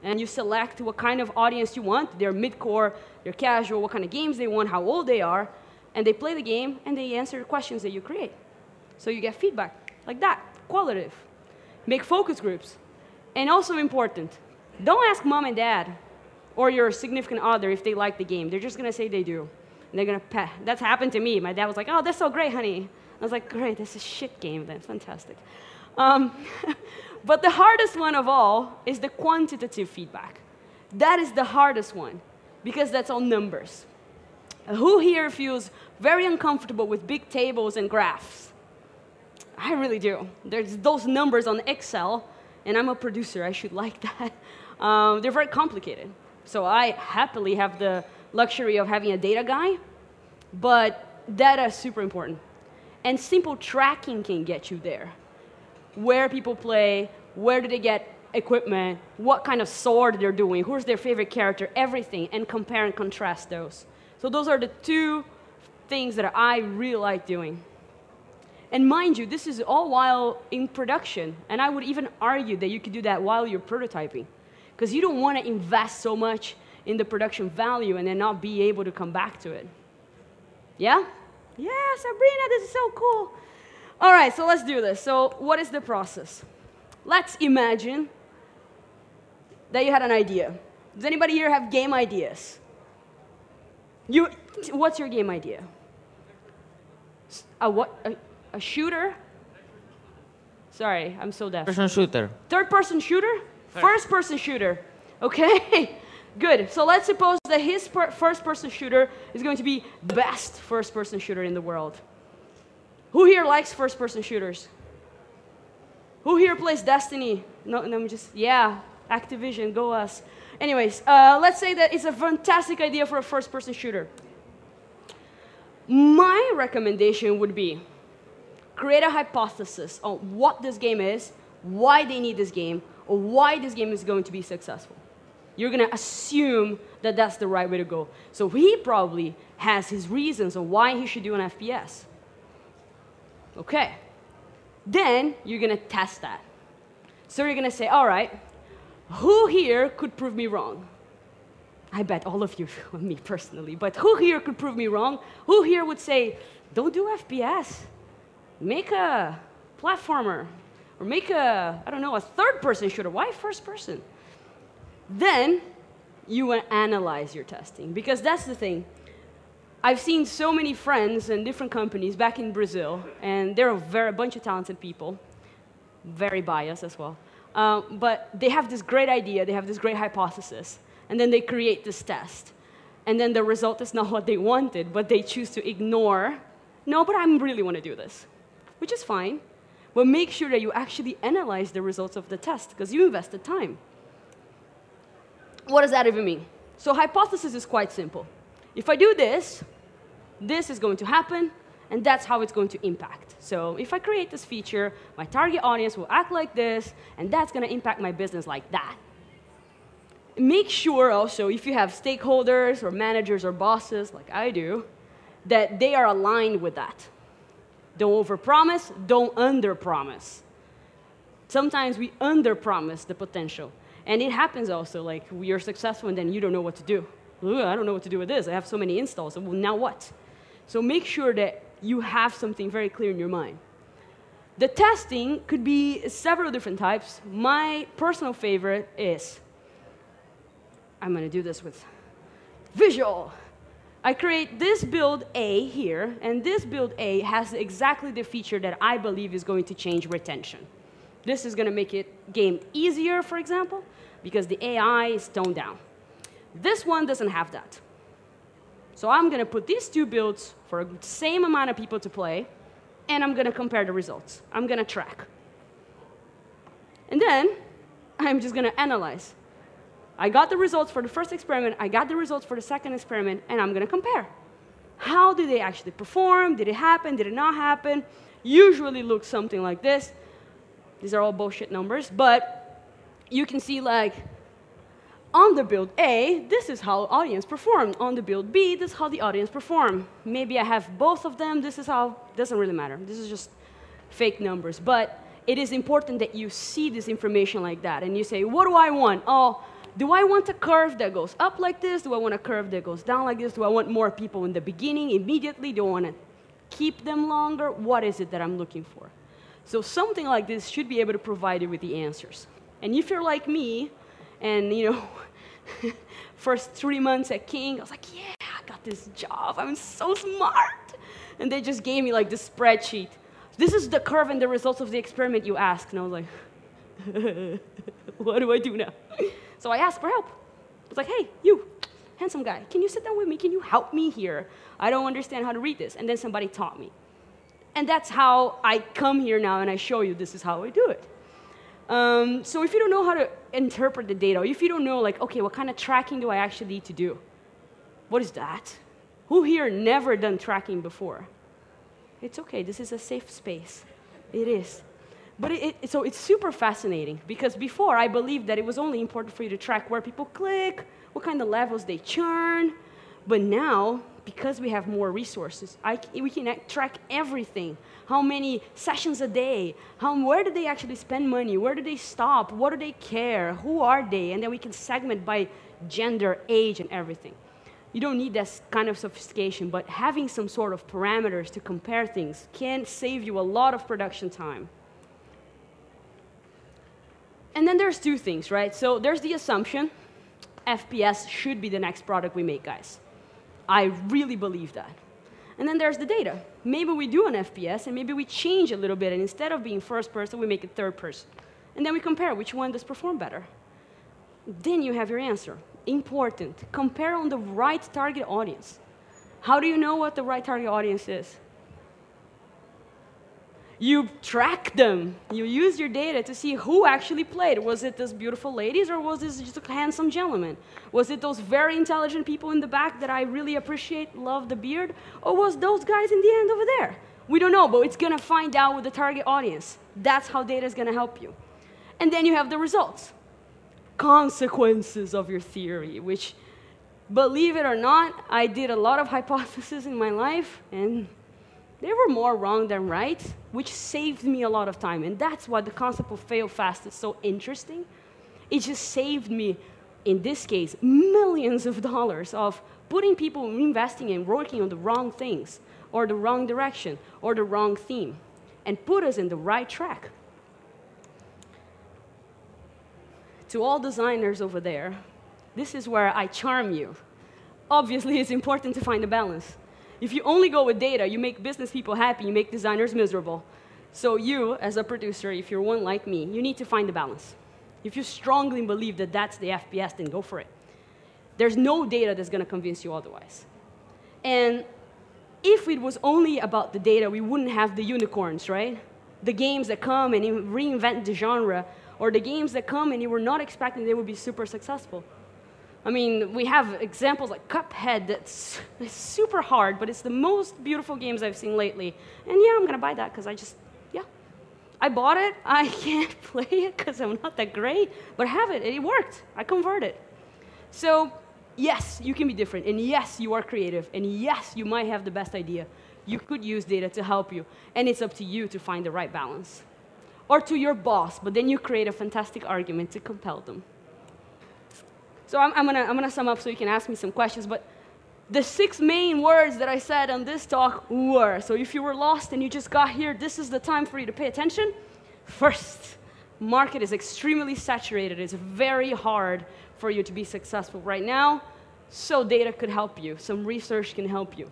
and you select what kind of audience you want. They're mid-core, they're casual, what kind of games they want, how old they are, and they play the game, and they answer questions that you create. So you get feedback like that, qualitative. Make focus groups. And also important, don't ask mom and dad or your significant other if they like the game. They're just going to say they do. And they're going to pet. That's happened to me. My dad was like, oh, that's so great, honey. I was like, great, that's a shit game. That's fantastic. But the hardest one of all is the quantitative feedback. That is the hardest one, because that's all numbers. Who here feels very uncomfortable with big tables and graphs? I really do. There's those numbers on Excel, and I'm a producer. I should like that. They're very complicated. So I happily have the luxury of having a data guy, but data is super important. And simple tracking can get you there. Where people play, where do they get equipment, what kind of sword they're doing, who's their favorite character, everything, and compare and contrast those. So those are the two things that I really like doing. And mind you, this is all while in production. And I would even argue that you could do that while you're prototyping, because you don't want to invest so much in the production value and then not be able to come back to it. Yeah? Yeah, Sabrina, this is so cool. All right, so let's do this. So what is the process? Let's imagine that you had an idea. Does anybody here have game ideas? What's your game idea? A shooter? Sorry, I'm so deaf. First-person shooter. Third-person shooter? First-person shooter. Okay, good. So let's suppose that his first-person shooter is going to be the best first-person shooter in the world. Who here likes first-person shooters? Who here plays Destiny? No, yeah, Activision, go us. Anyways, let's say that it's a fantastic idea for a first-person shooter. My recommendation would be create a hypothesis on what this game is, why they need this game, or why this game is going to be successful. You're going to assume that that's the right way to go. So he probably has his reasons on why he should do an FPS. Okay. Then you're going to test that. So you're going to say, all right, who here could prove me wrong? I bet all of you, me personally, but who here could prove me wrong? Who here would say, don't do FPS? Make a platformer, or make a, I don't know, a third-person shooter. Why first person? Then you will analyze your testing, because that's the thing. I've seen so many friends in different companies back in Brazil, and they're a bunch of talented people, very biased as well. But they have this great idea, they have this great hypothesis, and then they create this test. And then the result is not what they wanted, but they choose to ignore, no, but I really want to do this, which is fine. But make sure that you actually analyze the results of the test, because you invested time. What does that even mean? So hypothesis is quite simple. If I do this, this is going to happen, and that's how it's going to impact. So if I create this feature, my target audience will act like this, and that's going to impact my business like that. Make sure also, if you have stakeholders or managers or bosses, like I do, that they are aligned with that. Don't overpromise, don't underpromise. Sometimes we underpromise the potential. And it happens also, like you're successful and then you don't know what to do. I don't know what to do with this. I have so many installs. Well, now what? So make sure that you have something very clear in your mind. The testing could be several different types. My personal favorite is, I'm going to do this with visual. I create this build A here, and this build A has exactly the feature that I believe is going to change retention. This is going to make it game easier, for example, because the AI is toned down. This one doesn't have that. So I'm going to put these two builds for the same amount of people to play, and I'm going to compare the results. I'm going to track. And then I'm just going to analyze. I got the results for the first experiment, I got the results for the second experiment, and I'm going to compare. How did they actually perform? Did it happen? Did it not happen? Usually looks something like this. These are all bullshit numbers, but you can see like on the build A, this is how audience performed. On the build B, this is how the audience performed. Maybe I have both of them. This is how, doesn't really matter. This is just fake numbers. But it is important that you see this information like that. And you say, what do I want? Oh, do I want a curve that goes up like this? Do I want a curve that goes down like this? Do I want more people in the beginning, immediately? Do I want to keep them longer? What is it that I'm looking for? So something like this should be able to provide you with the answers. And if you're like me, and you know, first 3 months at King, I was like, yeah, I got this job. I'm so smart. And they just gave me like this spreadsheet. This is the curve and the results of the experiment you asked. And I was like, what do I do now? So I asked for help. I was like, hey, you, handsome guy, can you sit down with me? Can you help me here? I don't understand how to read this. And then somebody taught me. And that's how I come here now and I show you this is how I do it. So if you don't know how to interpret the data, or if you don't know, like, okay, what kind of tracking do I actually need to do? What is that? Who here never done tracking before? It's okay, this is a safe space. It is. But so it's super fascinating, because before I believed that it was only important for you to track where people click, what kind of levels they churn. But now, because we have more resources, we can track everything. How many sessions a day? Where do they actually spend money? Where do they stop? What do they care? Who are they? And then we can segment by gender, age, and everything. You don't need that kind of sophistication, but having some sort of parameters to compare things can save you a lot of production time. And then there's two things, right? So there's the assumption, FPS should be the next product we make, guys. I really believe that. And then there's the data. Maybe we do an FPS, and maybe we change a little bit, and instead of being first person, we make it third person. And then we compare which one does perform better. Then you have your answer. Important. Compare on the right target audience. How do you know what the right target audience is? You track them. You use your data to see who actually played. Was it those beautiful ladies, or was this just a handsome gentleman? Was it those very intelligent people in the back that I really appreciate, love the beard? Or was those guys in the end over there? We don't know, but it's going to find out with the target audience. That's how data is going to help you. And then you have the results. Consequences of your theory, which, believe it or not, I did a lot of hypotheses in my life, and they were more wrong than right, which saved me a lot of time. And that's why the concept of fail fast is so interesting. It just saved me, in this case, millions of dollars of putting people investing and working on the wrong things, or the wrong direction, or the wrong theme, and put us in the right track. To all designers over there, this is where I charm you. Obviously, it's important to find a balance. If you only go with data, you make business people happy, you make designers miserable. So you, as a producer, if you're one like me, you need to find the balance. If you strongly believe that that's the FPS, then go for it. There's no data that's going to convince you otherwise. And if it was only about the data, we wouldn't have the unicorns, right? The games that come and reinvent the genre, or the games that come and you were not expecting they would be super successful. I mean, we have examples like Cuphead that's super hard, but it's the most beautiful games I've seen lately. And yeah, I'm going to buy that because I bought it. I can't play it because I'm not that great, but I have it. It worked. I converted. So yes, you can be different. And yes, you are creative. And yes, you might have the best idea. You could use data to help you. And it's up to you to find the right balance. Or to your boss, but then you create a fantastic argument to compel them. So I'm gonna sum up so you can ask me some questions, but the 6 main words that I said on this talk were, so if you were lost and you just got here, this is the time for you to pay attention. First, market is extremely saturated. It's very hard for you to be successful right now, so data could help you. Some research can help you.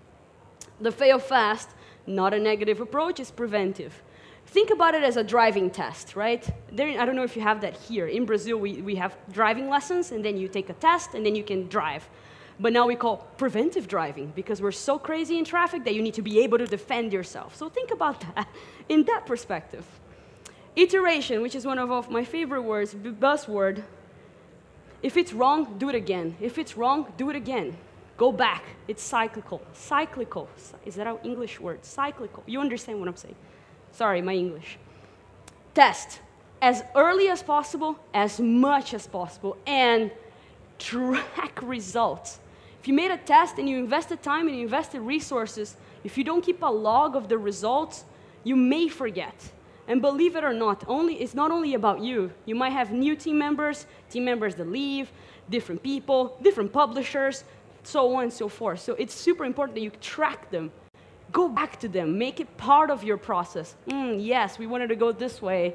The fail fast, not a negative approach, is preventive. Think about it as a driving test, right? I don't know if you have that here. In Brazil, we have driving lessons, and then you take a test, and then you can drive. But now we call preventive driving, because we're so crazy in traffic that you need to be able to defend yourself. So think about that in that perspective. Iteration, which is one of my favorite words, buzzword. If it's wrong, do it again. If it's wrong, do it again. Go back. It's cyclical. Cyclical. Is that an English word? Cyclical. You understand what I'm saying. Sorry, my English. Test as early as possible, as much as possible, and track results. If you made a test and you invested time and you invested resources, if you don't keep a log of the results, you may forget. And believe it or not, it's not only about you. You might have new team members that leave, different people, different publishers, so on and so forth. So it's super important that you track them. Go back to them. Make it part of your process. Yes, we wanted to go this way.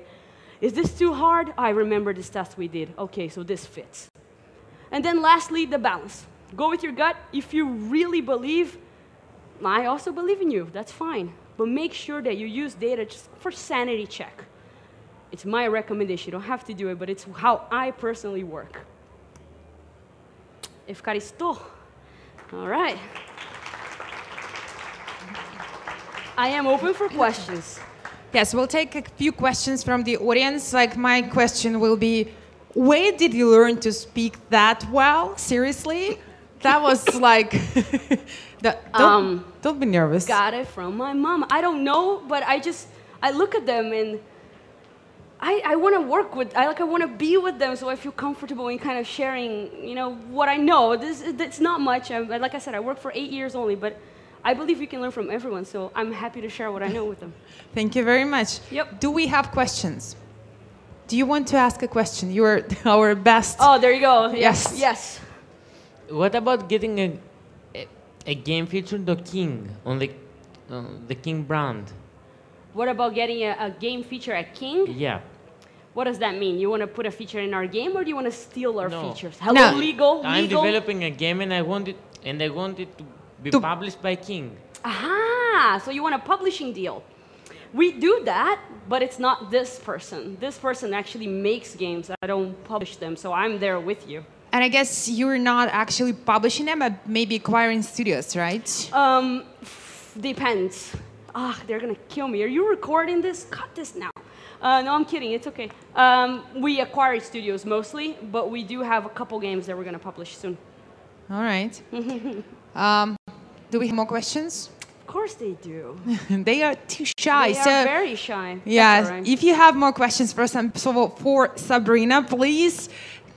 Is this too hard? I remember this test we did. Okay, so this fits. And then lastly, the balance. Go with your gut. If you really believe, I also believe in you. That's fine. But make sure that you use data just for sanity check. It's my recommendation. You don't have to do it, but it's how I personally work. Ευχαριστώ. All right. I am open for questions. Yes, we'll take a few questions from the audience. Like, my question will be, where did you learn to speak that well? Seriously? That was like... don't be nervous. Got it from my mom. I don't know, but I look at them and I want to work with, I want to be with them, so I feel comfortable in kind of sharing, what I know. It's not much. Like I said, I worked for 8 years only, but I believe you can learn from everyone, so I'm happy to share what I know with them. Thank you very much. Yep. Do we have questions? Do you want to ask a question? You are our best. Oh, there you go. Yes. Yes. What about getting a game featuring the King on the King brand? What about getting a game feature at King? Yeah. What does that mean? You want to put a feature in our game, or do you want to steal our features? No. Legal. I'm developing a game, and I want it to be published by King. Aha! So you want a publishing deal. We do that, but it's not this person. This person actually makes games. I don't publish them, so I'm there with you. And I guess you're not actually publishing them, but maybe acquiring studios, right? Depends. They're going to kill me. Are you recording this? Cut this now. No, I'm kidding. It's okay. We acquire studios mostly, but we do have a couple games that we're going to publish soon. All right. Do we have more questions? Of course they do. They are too shy. They are very shy. Yeah. Right. If you have more questions for Sabrina, please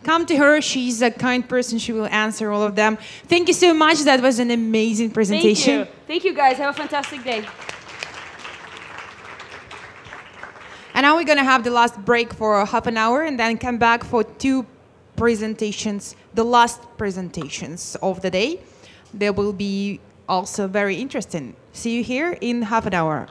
come to her. She's a kind person. She will answer all of them. Thank you so much. That was an amazing presentation. Thank you. Thank you, guys. Have a fantastic day. And now we're going to have the last break for half an hour and then come back for 2 presentations, the last presentations of the day. They will be also very interesting. See you here in half an hour.